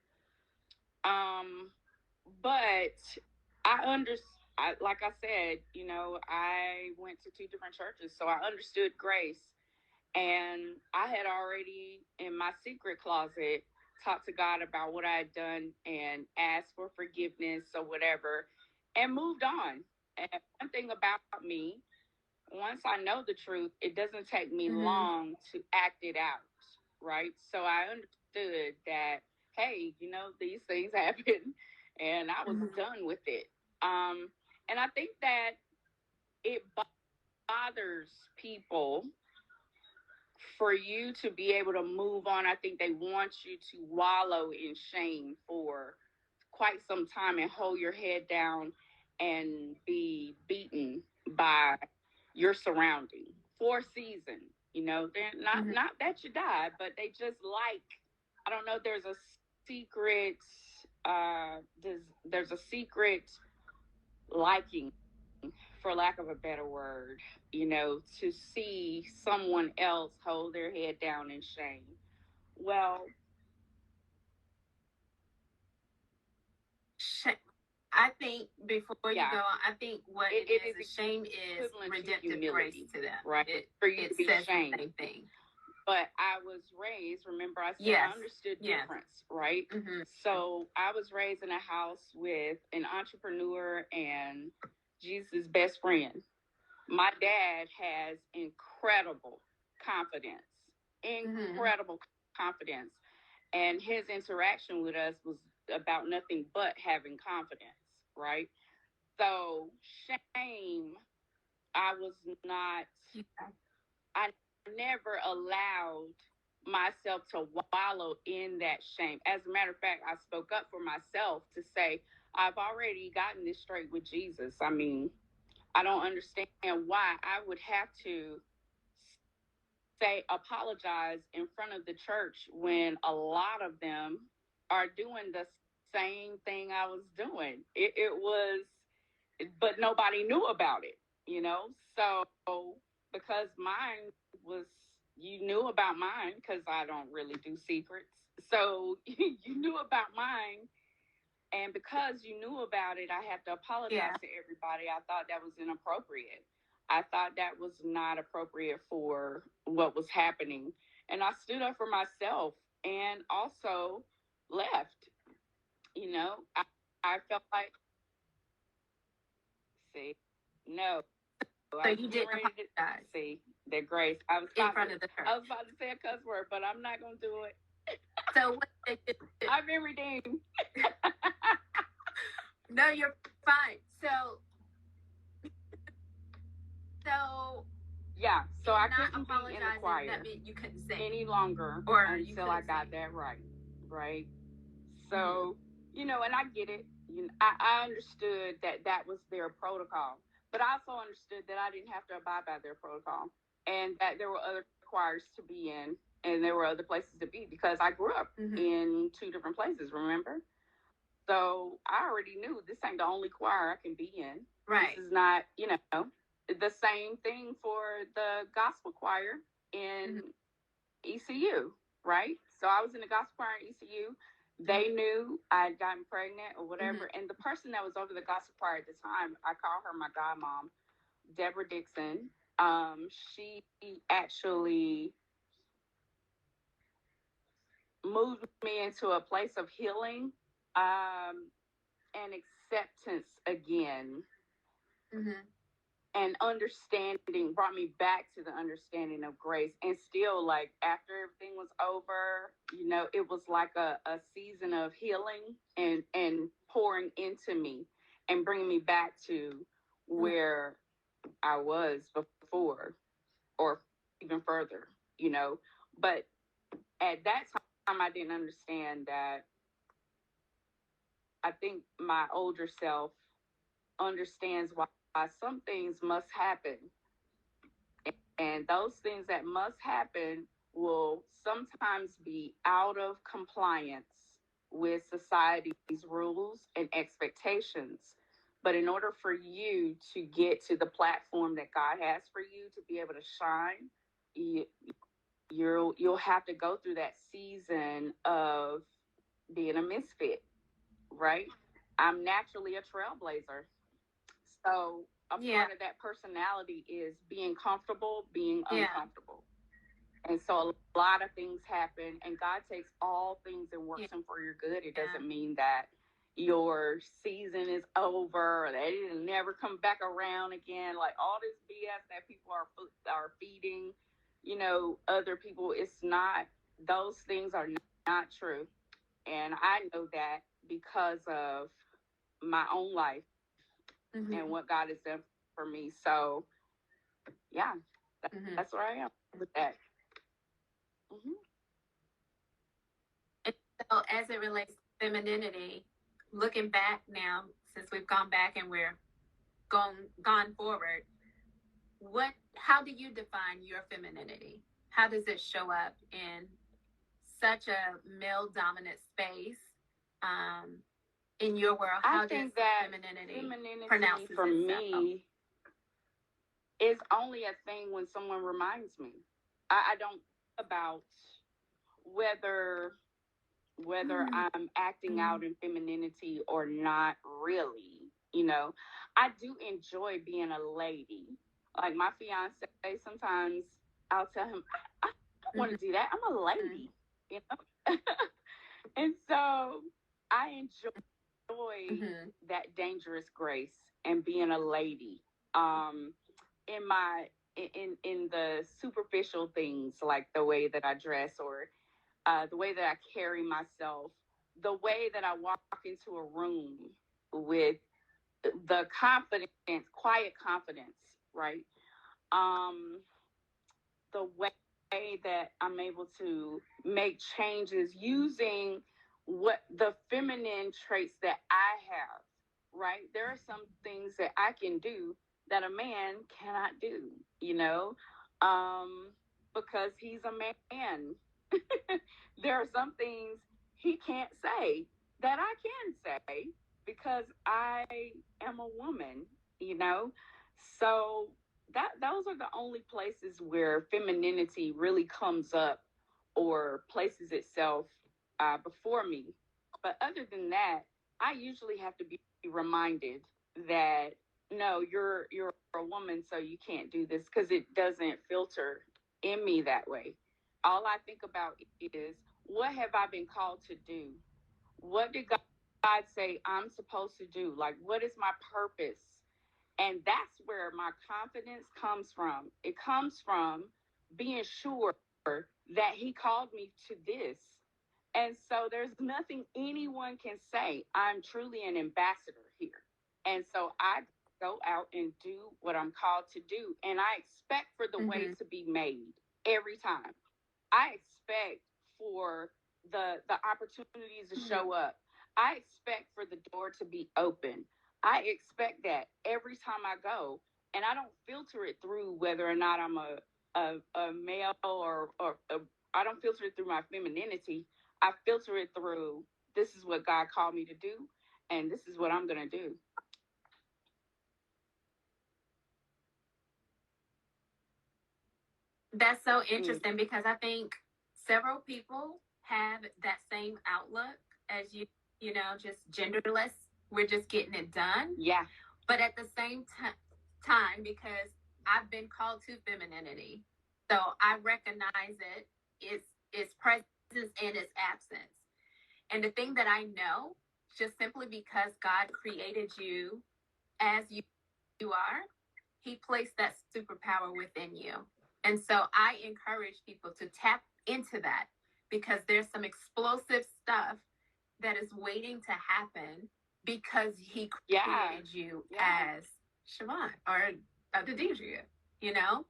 But like I said, I went to two different churches, so I understood grace. And I had already, in my secret closet, talked to God about what I had done and asked for forgiveness or whatever and moved on. And one thing about me, once I know the truth, it doesn't take me long to act it out, right? So I understood that, hey, these things happen, and I was done with it. And I think that it bothers people for you to be able to move on. I think they want you to wallow in shame for quite some time and hold your head down and be beaten by your surrounding for a season. They're not that you die, but they just like, I don't know, there's a secret there's a secret liking, for lack of a better word, to see someone else hold their head down in shame. Well, I think before you go on, I think what it is shame is redemptive grace to them. Right? For you to be shamed. The same thing. But I was raised, remember I said I understood difference, right? So I was raised in a house with an entrepreneur and Jesus' best friend. My dad has incredible confidence, confidence. And his interaction with us was about nothing but having confidence, right? So shame, I was not, I never allowed myself to wallow in that shame. As a matter of fact, I spoke up for myself to say, I've already gotten this straight with Jesus. I mean, I don't understand why I would have to say apologize in front of the church when a lot of them are doing the same thing I was doing. It was, but nobody knew about it, So because mine was, you knew about mine because I don't really do secrets. So you knew about mine. And because you knew about it, I have to apologize to everybody. I thought that was inappropriate. I thought that was not appropriate for what was happening. And I stood up for myself and also left. I felt like, see, no. So you didn't apologize. See, the grace. I was in front of the church. I was about to say a cuss word, but I'm not going to do it. So what did you do? I've been redeemed. No, you're fine. So yeah, so I couldn't be in the choir. That meant you couldn't sing any longer until I got that right. So, and I get it. I understood that was their protocol, but I also understood that I didn't have to abide by their protocol, and that there were other choirs to be in, and there were other places to be, because I grew up in two different places, remember? So I already knew this ain't the only choir I can be in. Right. This is not, the same thing for the gospel choir in ECU, right? So I was in the gospel choir in ECU. They knew I had gotten pregnant or whatever. And the person that was over the gospel choir at the time, I call her my godmom, Deborah Dixon. She actually moved me into a place of healing and acceptance again. And understanding, brought me back to the understanding of grace. And still, like, after everything was over, it was like a season of healing and pouring into me and bringing me back to where I was before. or even further, But at that time, I didn't understand that. I think my older self understands why some things must happen. And those things that must happen will sometimes be out of compliance with society's rules and expectations. But in order for you to get to the platform that God has for you to be able to shine, you, you'll have to go through that season of being a misfit, right? I'm naturally a trailblazer. So a part of that personality is being comfortable, being uncomfortable. And so a lot of things happen, and God takes all things and works them for your good. It doesn't mean that your season is over or that it'll never come back around again. Like all this BS that people are feeding, other people. It's not. Those things are not true, and I know that because of my own life and what God has done for me. So, yeah, that's where I am with that. And so, as it relates to femininity, looking back now, since we've gone back and we're gone forward, how do you define your femininity? How does it show up in such a male dominant space? In your world, how I think does that femininity pronounces for me is only a thing when someone reminds me. I don't think about whether I'm acting out in femininity or not really. I do enjoy being a lady. Like my fiance, sometimes I'll tell him, I don't want to do that. I'm a lady, And so I enjoy that dangerous grace and being a lady. In my in the superficial things like the way that I dress or the way that I carry myself, the way that I walk into a room with the confidence, quiet confidence, right? The way that I'm able to make changes using what the feminine traits that I have, right? There are some things that I can do that a man cannot do, because he's a man. There are some things he can't say that I can say because I am a woman, you know? So those are the only places where femininity really comes up or places itself before me. But other than that, I usually have to be reminded that no, you're a woman, so you can't do this because it doesn't filter in me that way. All I think about is what have I been called to do? What did God say I'm supposed to do? Like, what is my purpose? And that's where my confidence comes from. It comes from being sure that He called me to this. And so there's nothing anyone can say. I'm truly an ambassador here. And so I go out and do what I'm called to do. And I expect for the way to be made every time. I expect for the opportunities to show up. I expect for the door to be open. I expect that every time I go, and I don't filter it through whether or not I'm a male or I don't filter it through my femininity. I filter it through this is what God called me to do, and this is what I'm gonna do. That's so interesting because I think several people have that same outlook as you know, just genderless. We're just getting it done. Yeah. But at the same time, because I've been called to femininity, so I recognize its presence and its absence. And the thing that I know, just simply because God created you as you are, He placed that superpower within you. And so I encourage people to tap into that because there's some explosive stuff that is waiting to happen because He created you as Siobhan or Deidrea, you know?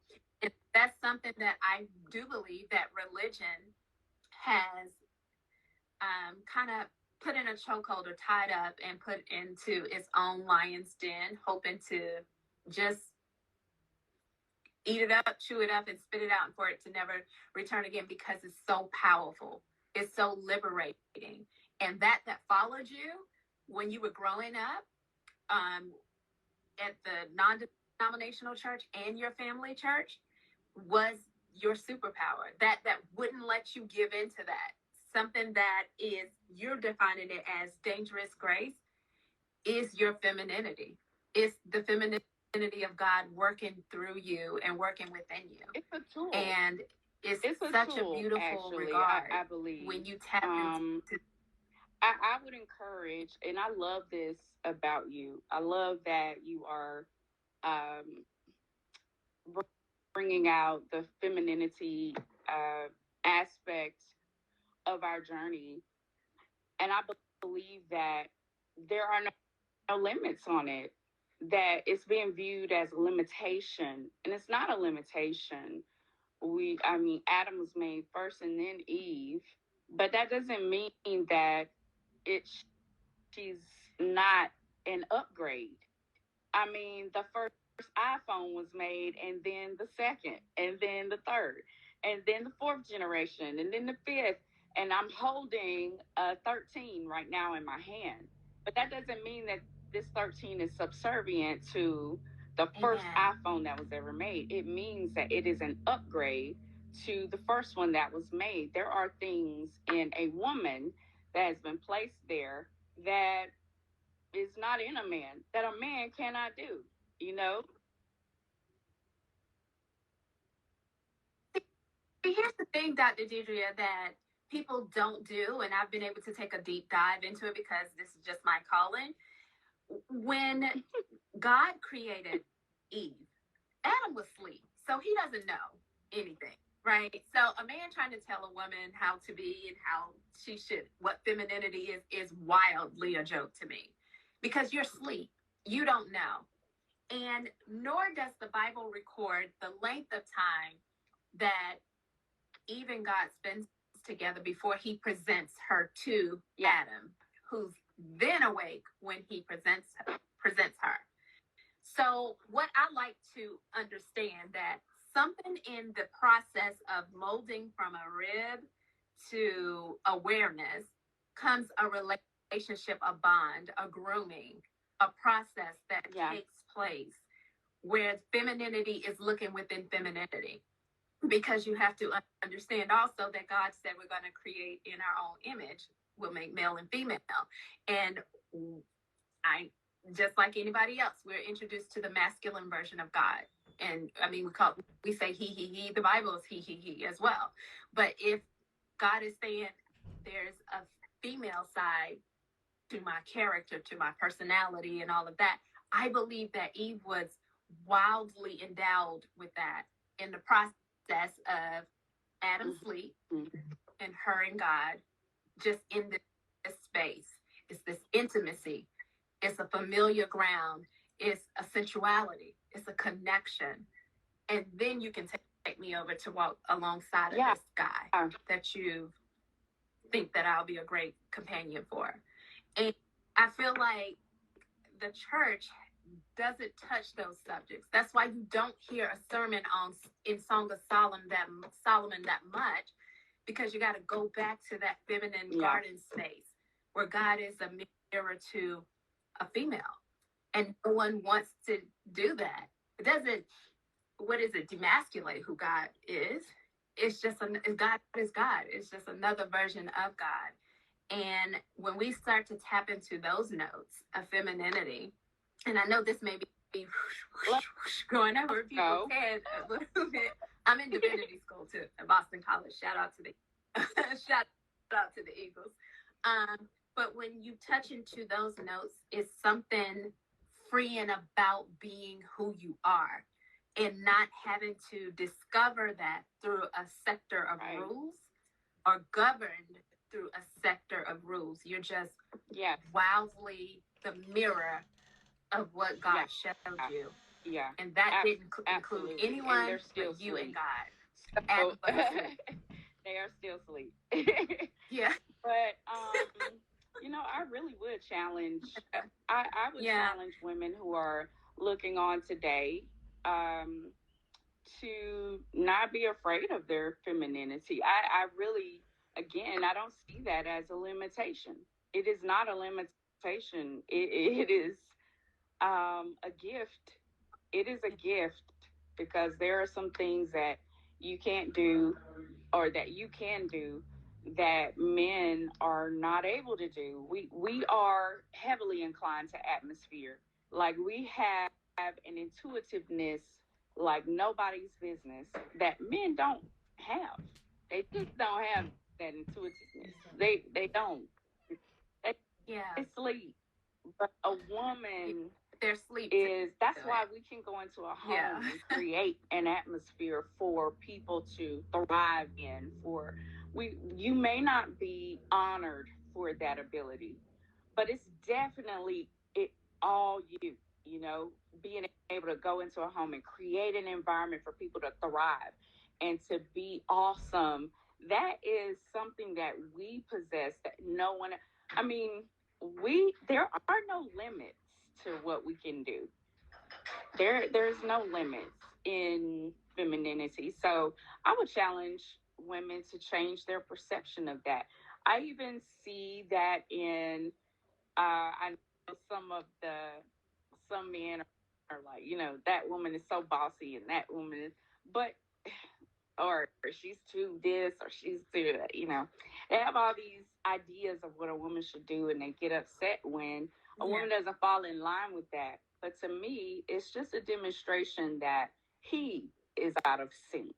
That's something that I do believe that religion has kind of put in a chokehold or tied up and put into its own lion's den, hoping to just eat it up, chew it up, and spit it out, and for it to never return again, because it's so powerful. It's so liberating. And that followed you when you were growing up, at the non-denominational church and your family church, was your superpower. That wouldn't let you give into that. Something that is, you're defining it as dangerous grace, is your femininity. It's the femininity of God working through you and working within you. It's a tool. And it's such tool, a beautiful actually, regard, I believe. when you tap into. I would encourage, and I love this about you. I love that you are bringing out the femininity aspect of our journey. And I believe that there are no limits on it, that it's being viewed as a limitation. And it's not a limitation. Adam was made first and then Eve, but that doesn't mean that she's not an upgrade. The first iPhone was made, and then the second, and then the third, and then the fourth generation, and then the fifth. And I'm holding a 13 right now in my hand. But that doesn't mean that this 13 is subservient to the first iPhone that was ever made. It means that it is an upgrade to the first one that was made. There are things in a woman that has been placed there that is not in a man, that a man cannot do, you know? Here's the thing, Dr. Deidrea, that people don't do, and I've been able to take a deep dive into it because this is just my calling. When God created Eve, Adam was asleep, so he doesn't know anything, right? So a man trying to tell a woman how to be and how she should, what femininity is wildly a joke to me, because you're asleep, you don't know. And nor does the Bible record the length of time that Eve and God spends together before he presents her to Adam, who's then awake when he presents her. So what I like to understand, that something in the process of molding from a rib to awareness comes a relationship, a bond, a grooming, a process that takes place where femininity is looking within femininity. Because you have to understand also that God said we're going to create in our own image. We'll make male and female. And just like anybody else, we're introduced to the masculine version of God. And we say he. The Bible is he as well. But if God is saying there's a female side to my character, to my personality and all of that, I believe that Eve was wildly endowed with that in the process of Adam's sleep and her and God, just in this space. It's this intimacy. It's a familiar ground. It's a sensuality. It's a connection. And then you can take me over to walk alongside of this guy that you think that I'll be a great companion for. And I feel like the church doesn't touch those subjects. That's why you don't hear a sermon in Song of Solomon that much, because you got to go back to that feminine garden space where God is a mirror to a female, and no one wants to do that. It doesn't, demasculate who God is. It's just God is God. It's just another version of God. And when we start to tap into those notes of femininity, and I know this may be going over people's heads a little bit. I'm in divinity school too at Boston College. Shout out to the Eagles. But when you touch into those notes, it's something freeing about being who you are and not having to discover that through a sector of rules or governed through a sector of rules. You're just wildly the mirror of what God showed you. Yeah. And that didn't include anyone but you and God. So, they are still asleep. Yeah. But I really would challenge. I would challenge women who are looking on today to not be afraid of their femininity. I really, again, I don't see that as a limitation. It is not a limitation. It is a gift. It is a gift because there are some things that you can't do or that you can do that men are not able to do. We are heavily inclined to atmosphere. Like we have an intuitiveness like nobody's business that men don't have. They just don't have that intuitiveness. They don't. They, they sleep. But a woman their sleep that's why we can go into a home and create an atmosphere for people to thrive in. You may not be honored for that ability, but it's definitely all being able to go into a home and create an environment for people to thrive and to be awesome. That is something that we possess that no one, I mean, there are no limits to what we can do. There's no limits in femininity. So I would challenge women to change their perception of that. I even see that in I know some men are like, that woman is so bossy and that woman is, but or she's too this or she's too, they have all these ideas of what a woman should do and they get upset when a woman doesn't fall in line with that. But to me, it's just a demonstration that he is out of sync.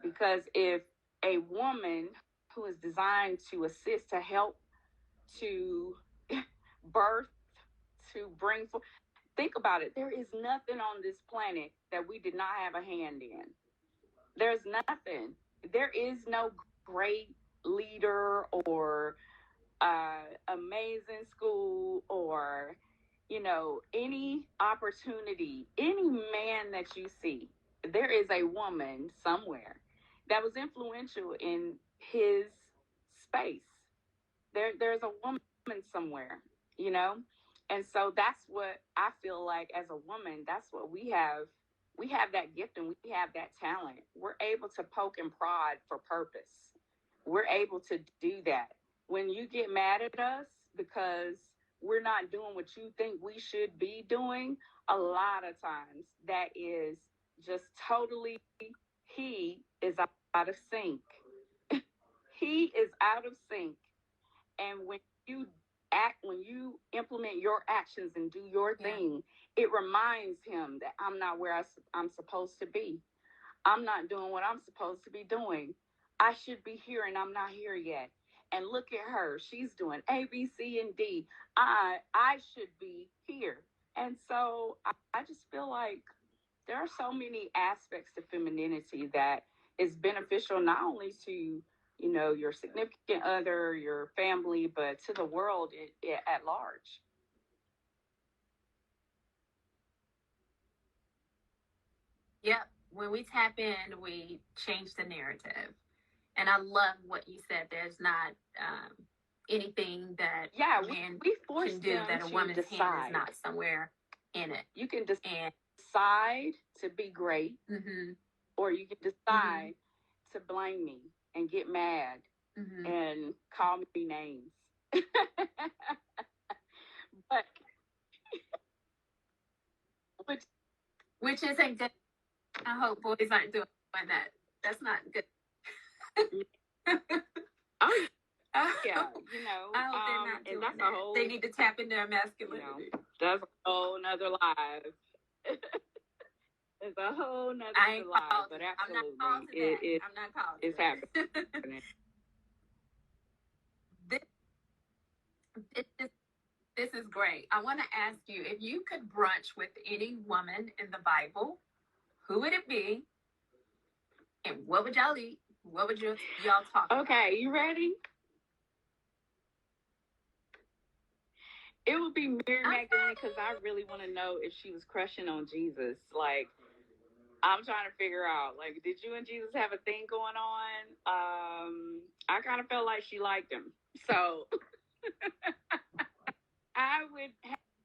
Because if a woman who is designed to assist, to help, to birth, to bring forth, think about it. There is nothing on this planet that we did not have a hand in. There's nothing. There is no great leader or amazing school or, any opportunity, any man that you see. There is a woman somewhere that was influential in his space. There's a woman somewhere, you know? And so that's what I feel like as a woman, that's what we have. We have that gift and we have that talent. We're able to poke and prod for purpose. We're able to do that. When you get mad at us because we're not doing what you think we should be doing, a lot of times that is just totally, he is out of sync. He is out of sync. And when you implement your actions and do your thing, it reminds him that I'm not where I'm supposed to be. I'm not doing what I'm supposed to be doing. I should be here and I'm not here yet. And look at her. She's doing A, B, C, and D. I should be here. And so I just feel like there are so many aspects to femininity that is beneficial not only to your significant other, your family, but to the world at large. Yep. When we tap in, we change the narrative. And I love what you said. There's not anything that we force can do that a woman's hand is not somewhere in it. You can decide to be great, or you can decide to blame me and get mad and call me names. But which isn't good. I hope boys aren't doing that. That's not good. Oh yeah, I hope they're not doing that's that. They need to tap into their masculinity. That's a whole nother live. It's a whole nother live, but absolutely, I'm not called. It's happening. This is great. I want to ask you, if you could brunch with any woman in the Bible, who would it be? And what would y'all eat? What would y'all talk about? Okay, you ready? It would be Mary Magdalene, because I really want to know if she was crushing on Jesus. Like, I'm trying to figure out, like, did you and Jesus have a thing going on? I kind of felt like she liked him. So I would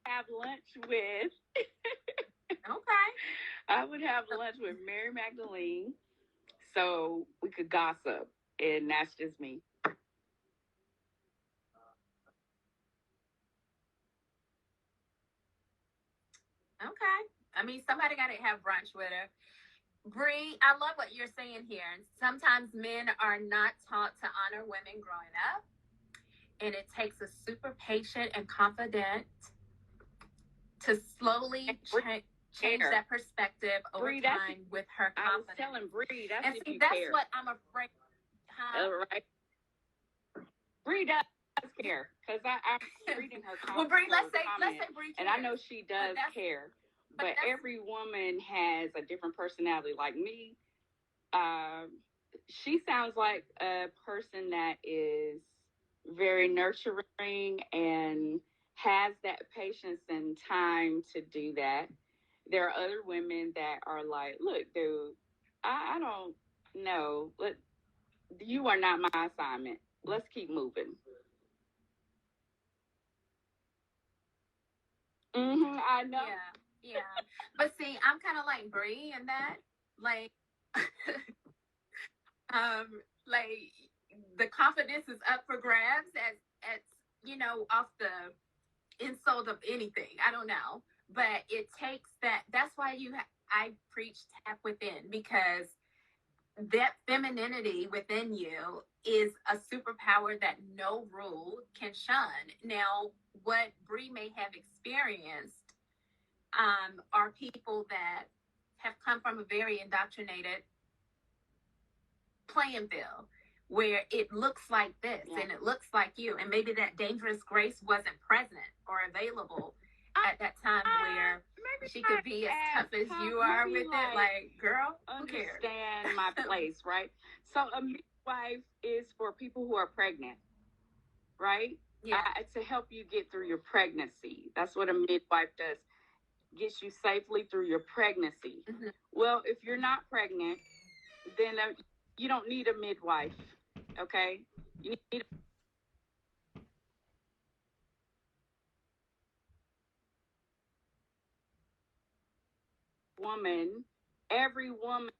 have lunch with. Okay. I would have lunch with Mary Magdalene so we could gossip. And that's just me. Okay. I mean, somebody got to have brunch with her. Bree, I love what you're saying here. And sometimes men are not taught to honor women growing up. And it takes a super patient and confident to slowly change that perspective over Bree, time with her confidence. I was telling Bree, that's and if see, you that's care. what I'm afraid. Right. Bree does care, because I'm reading her comments. Well, Bree, let's say Bree cares. And I know she does care. But every woman has a different personality. Like me, she sounds like a person that is very nurturing and has that patience and time to do that. There are other women that are like, look, dude, I don't know. You are not my assignment. Let's keep moving. I know. Yeah. But see, I'm kind of like Bree in that, like, like the confidence is up for grabs as off the insult of anything. I don't know, but it takes that. That's why I preach tap within, because that femininity within you is a superpower that no rule can shun. Now, what Bree may have experienced are people that have come from a very indoctrinated playing field where it looks like this and it looks like you, and maybe that dangerous grace wasn't present or available at that time where she could be as tough as you are with it. Like, girl, who cares? Understand my place, right? So a midwife is for people who are pregnant, right? Yeah. To help you get through your pregnancy. That's what a midwife does. Gets you safely through your pregnancy. Mm-hmm. Well, if you're not pregnant, then you don't need a midwife, okay? You need a woman. Every woman,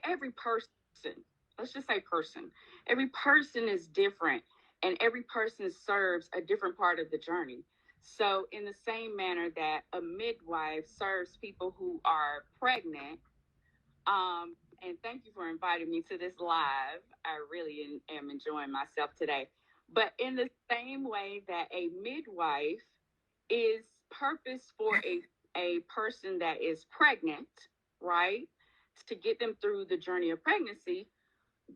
every person, let's just say person, every person is different, and every person serves a different part of the journey. So in the same manner that a midwife serves people who are pregnant, and thank you for inviting me to this live. I really am enjoying myself today. But in the same way that a midwife is purpose for a person that is pregnant, right? To get them through the journey of pregnancy,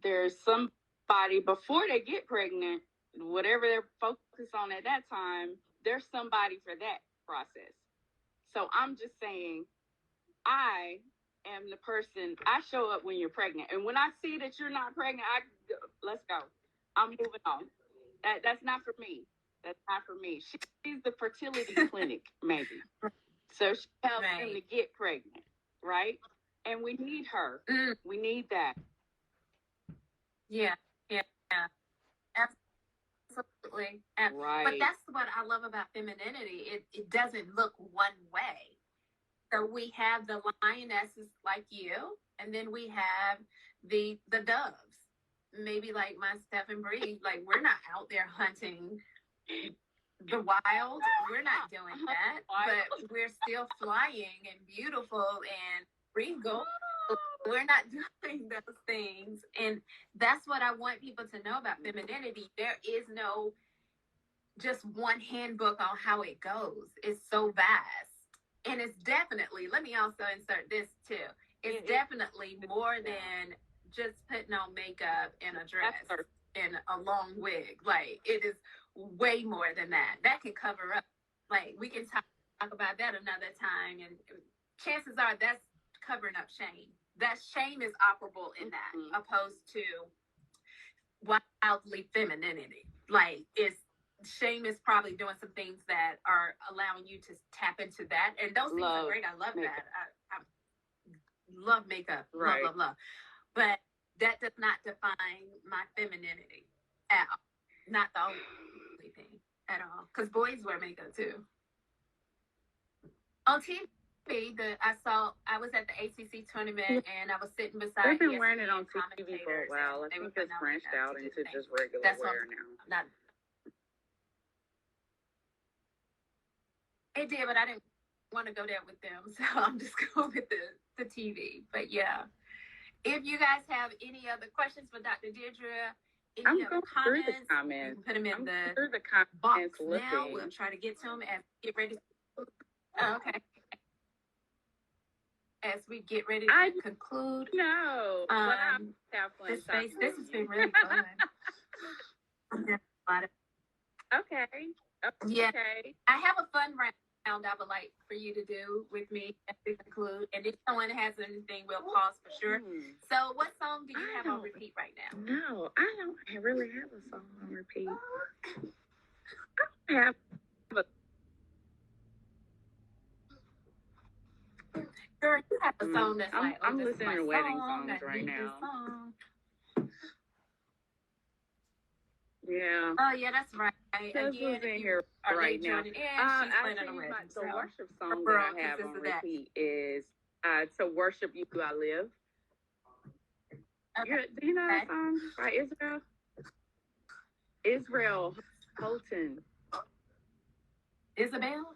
there's somebody before they get pregnant, whatever they're focused on at that time, there's somebody for that process. So I'm just saying, I am the person. I show up when you're pregnant, and when I see that you're not pregnant, let's go. I'm moving on. That's not for me. That's not for me. She's the fertility clinic, maybe. So she helps them to get pregnant, right? And we need her. We need that. Yeah. Absolutely. Right. But that's what I love about femininity. It doesn't look one way. So we have the lionesses like you, and then we have the doves. Maybe like myself and Bree, like we're not out there hunting the wild. We're not doing that, but we're still flying and beautiful and regal. We're not doing those things. And that's what I want people to know about femininity. There is no just one handbook on how it goes. It's so vast. And it's definitely, let me also insert this too. It's definitely more than just putting on makeup and a dress and a long wig. Like, it is way more than that. That can cover up. Like, we can talk about that another time. And chances are that's covering up shame. That shame is operable in that, opposed to wildly femininity. Like, it's Shame is probably doing some things that are allowing you to tap into that. And those things are great. I love that. I love makeup. Right. Love. But that does not define my femininity at all. Not the only thing at all. Because boys wear makeup too. On TV, I was at the ACC tournament and I was sitting beside. They've been wearing it on TV for a while. I think it's branched out into just regular wear now. It did, but I didn't want to go there with them, so I'm just going with the TV. But yeah, if you guys have any other questions for Dr. Deidrea, I'm going through the comments. Put them in the box now. We'll try to get to them and get ready. Okay. As we get ready to conclude. No, but I'm this has been really fun. Okay. Yeah. I have a fun round I would like for you to do with me as we conclude. And if someone has anything, we'll pause for sure. So what song do you have on repeat right now? No, I don't really have a song on repeat. I have Girl, you have a song that's I'm listening to wedding songs right now. Yeah. Oh yeah, that's right. Again, in here right now. The worship song that I have on repeat is "To Worship You I Live." Okay. Do you know that song by Israel? Israel Houghton. Isabel?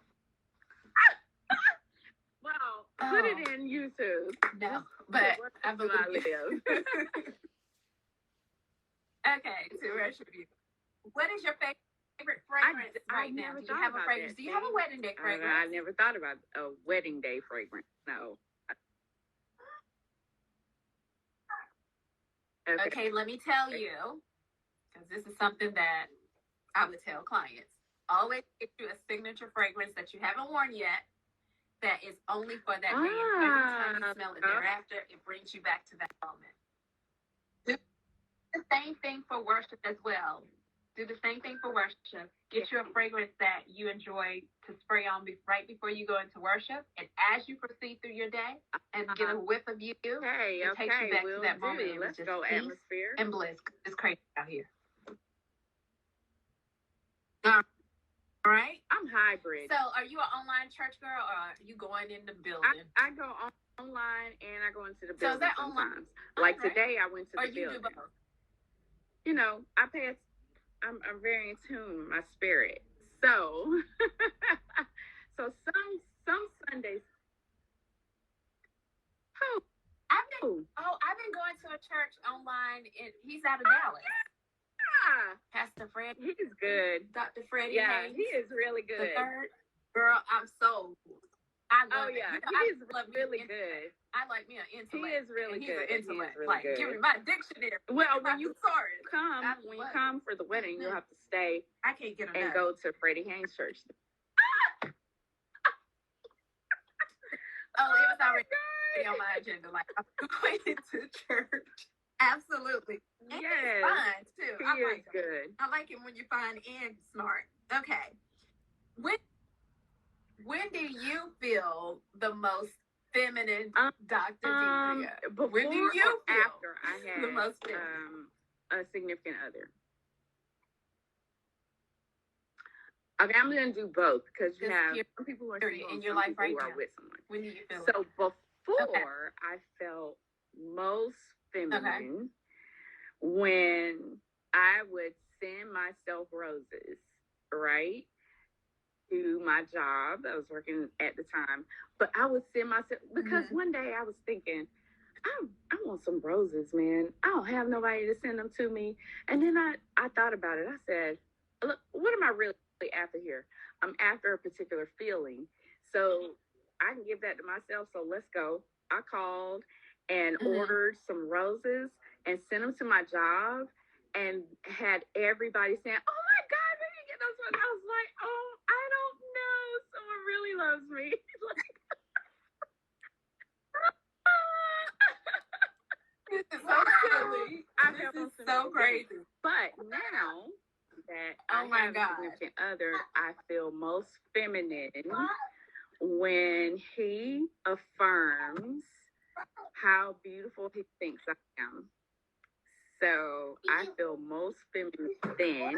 Well, put it in YouTube. No, but I believe I live. Okay, to worship you. What is your favorite fragrance right now? Do you have a fragrance? Do you have a wedding day fragrance? I never thought about a wedding day fragrance. No. Okay, let me tell you, because this is something that I would tell clients. Always get you a signature fragrance that you haven't worn yet that is only for that day. And every time you smell it thereafter, it brings you back to that moment. Do the same thing for worship as well. Get you a fragrance that you enjoy to spray on right before you go into worship. And as you proceed through your day and get a whiff of you, it takes you back to that moment. Let's go atmosphere and bliss. It's crazy out here. All right. I'm hybrid. So are you an online church girl or are you going in the building? I go online and I go into the building. So is that online? Like today I went to the building. Or you do both? You know, I'm very in tune with my spirit. So, so some Sundays. I've been going to a church online. He's out of Dallas. Pastor Fred. He's good. Dr. Freddie. Yeah, Haynes, he is really good. The third. Girl, I'm sold. I love it. Yeah, he is really good. I like me an intellect. He is really good. He's an intellect. Really good. Give me my dictionary. Well, when you come for the wedding, you'll have to stay. I can't get and go to Freddie Haynes Church. Oh, it was already on my agenda. Like, I'm going to church. Absolutely. And he's fun too. He is good. I like him when you're fun and smart. Okay. When do you feel the most feminine, Dr. Deidrea? When do you feel after I had the most feminine? A significant other? Okay, I'm gonna do both because you have some people who are single in your life right now. Are with someone. When do you feel so before I felt most feminine when I would send myself roses, right? To my job. I was working at the time, but I would send myself because one day I was thinking, I want some roses, man. I don't have nobody to send them to me. And then I thought about it. I said, look, what am I really after here? I'm after a particular feeling. So I can give that to myself. So let's go. I called and ordered some roses and sent them to my job and had everybody saying, oh my God, we didn't get those ones. I was like, oh, I don't know. Someone really loves me. This is so silly. This is so crazy. But now that Oh I my have a God. significant other, I feel most feminine when he affirms how beautiful he thinks I am. So I feel most feminine then.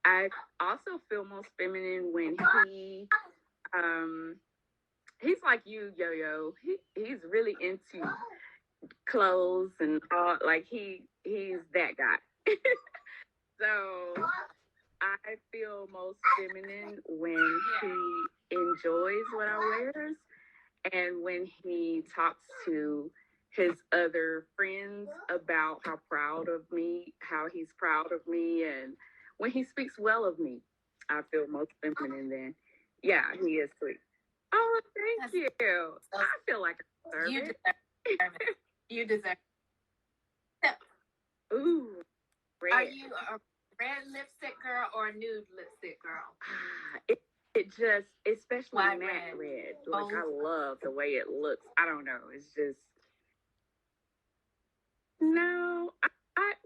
I also feel most feminine when he's like you, Yo-Yo. He's really into clothes and all. Like he's that guy. So I feel most feminine when he enjoys what I wears and when he talks to his other friends about how he's proud of me, and when he speaks well of me, I feel most feminine then. Yeah, he is sweet. Oh, thank you. I feel like I deserve it. You deserve it. Ooh, red. Are you a red lipstick girl or a nude lipstick girl? It just, especially Why matte red? red. Like, I love the way it looks. I don't know. It's just, no.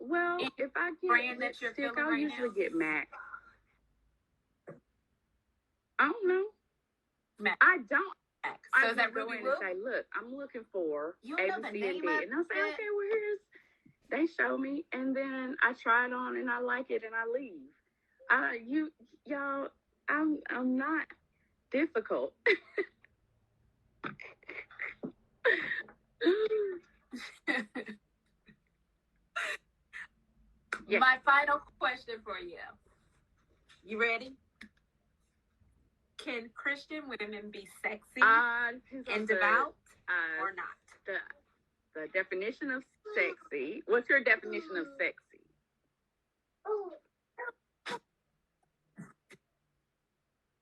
Well, if I get lipstick, I'll usually get MAC. I don't know. MAC. I don't. So I is that go Ruby in Woo? and say, look, I'm looking for You A, know B, the C, and name D. of And they'll say, it? okay, well, they show me, and then I try it on, and I like it, and I leave. Y'all, I'm not difficult. Yeah. My final question for you. You ready? Can Christian women be sexy and devout or not? The definition of sexy. What's your definition of sexy?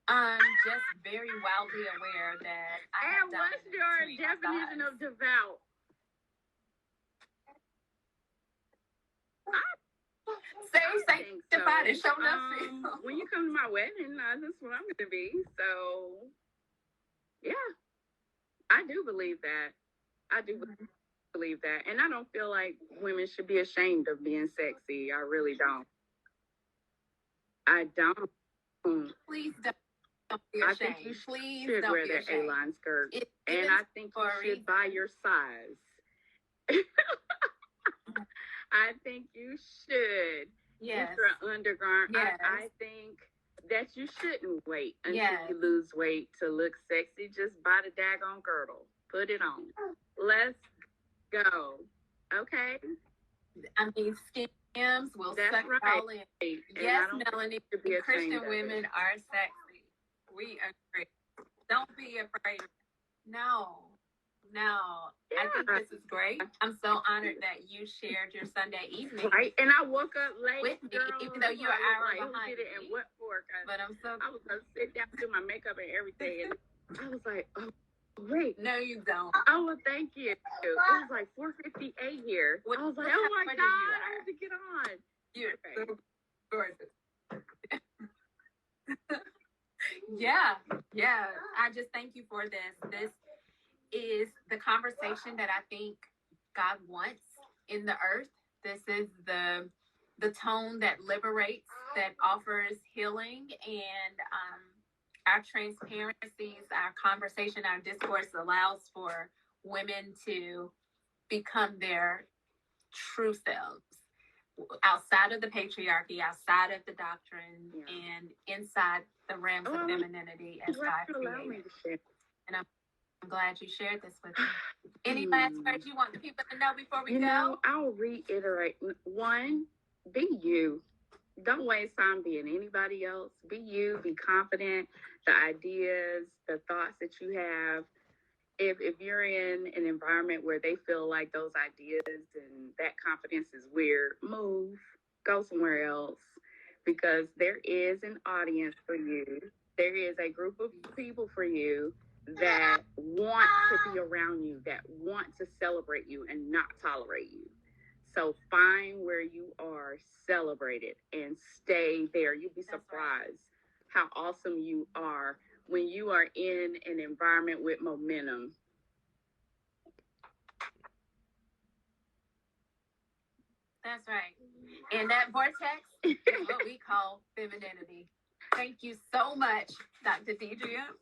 I'm just very wildly aware that I have done. And what's your definition of devout? Say sanctified and show nothing. When you come to my wedding, that's what I'm going to be. So, yeah, I do believe that. I do believe that. And I don't feel like women should be ashamed of being sexy. I really don't. I don't. Please don't be ashamed. I think you should wear that A-line skirt. And I think you should buy your size. I think you should. Yes. Get your undergarment. Yes. I think that you shouldn't wait until you lose weight to look sexy. Just buy the daggone girdle. Put it on. Let's go. Okay? I mean, Skims will suck all in. And yes, Melanie, Christian women are sexy. We agree. Don't be afraid. No. Yeah. I think this is great. I'm so honored that you shared your Sunday evening. Right, and I woke up late with me, girl, even though you're an hour behind me. And what for? But I was gonna sit down, do my makeup and everything, and I was like, oh wait, no, you don't. Oh, well, thank you. It was like 4:58 here. I was like, oh my God, I have to get on. You're so gorgeous. Yeah. I just thank you for this. This is the conversation that I think God wants in the earth. This is the tone that liberates, that offers healing, and our transparencies, our conversation, our discourse allows for women to become their true selves outside of the patriarchy, outside of the doctrine, and inside the realms of femininity as God created. And I'm glad you shared this with me. Any last words you want the people to know before we go? I'll reiterate. One, be you. Don't waste time being anybody else. Be you. Be confident. The ideas, the thoughts that you have. If you're in an environment where they feel like those ideas and that confidence is weird, move. Go somewhere else. Because there is an audience for you. There is a group of people for you that want to be around you, that want to celebrate you and not tolerate you. So find where you are, celebrate it, and stay there. You'd be surprised how awesome you are when you are in an environment with momentum. That's right. And that vortex is what we call femininity. Thank you so much, Dr. Deidrea.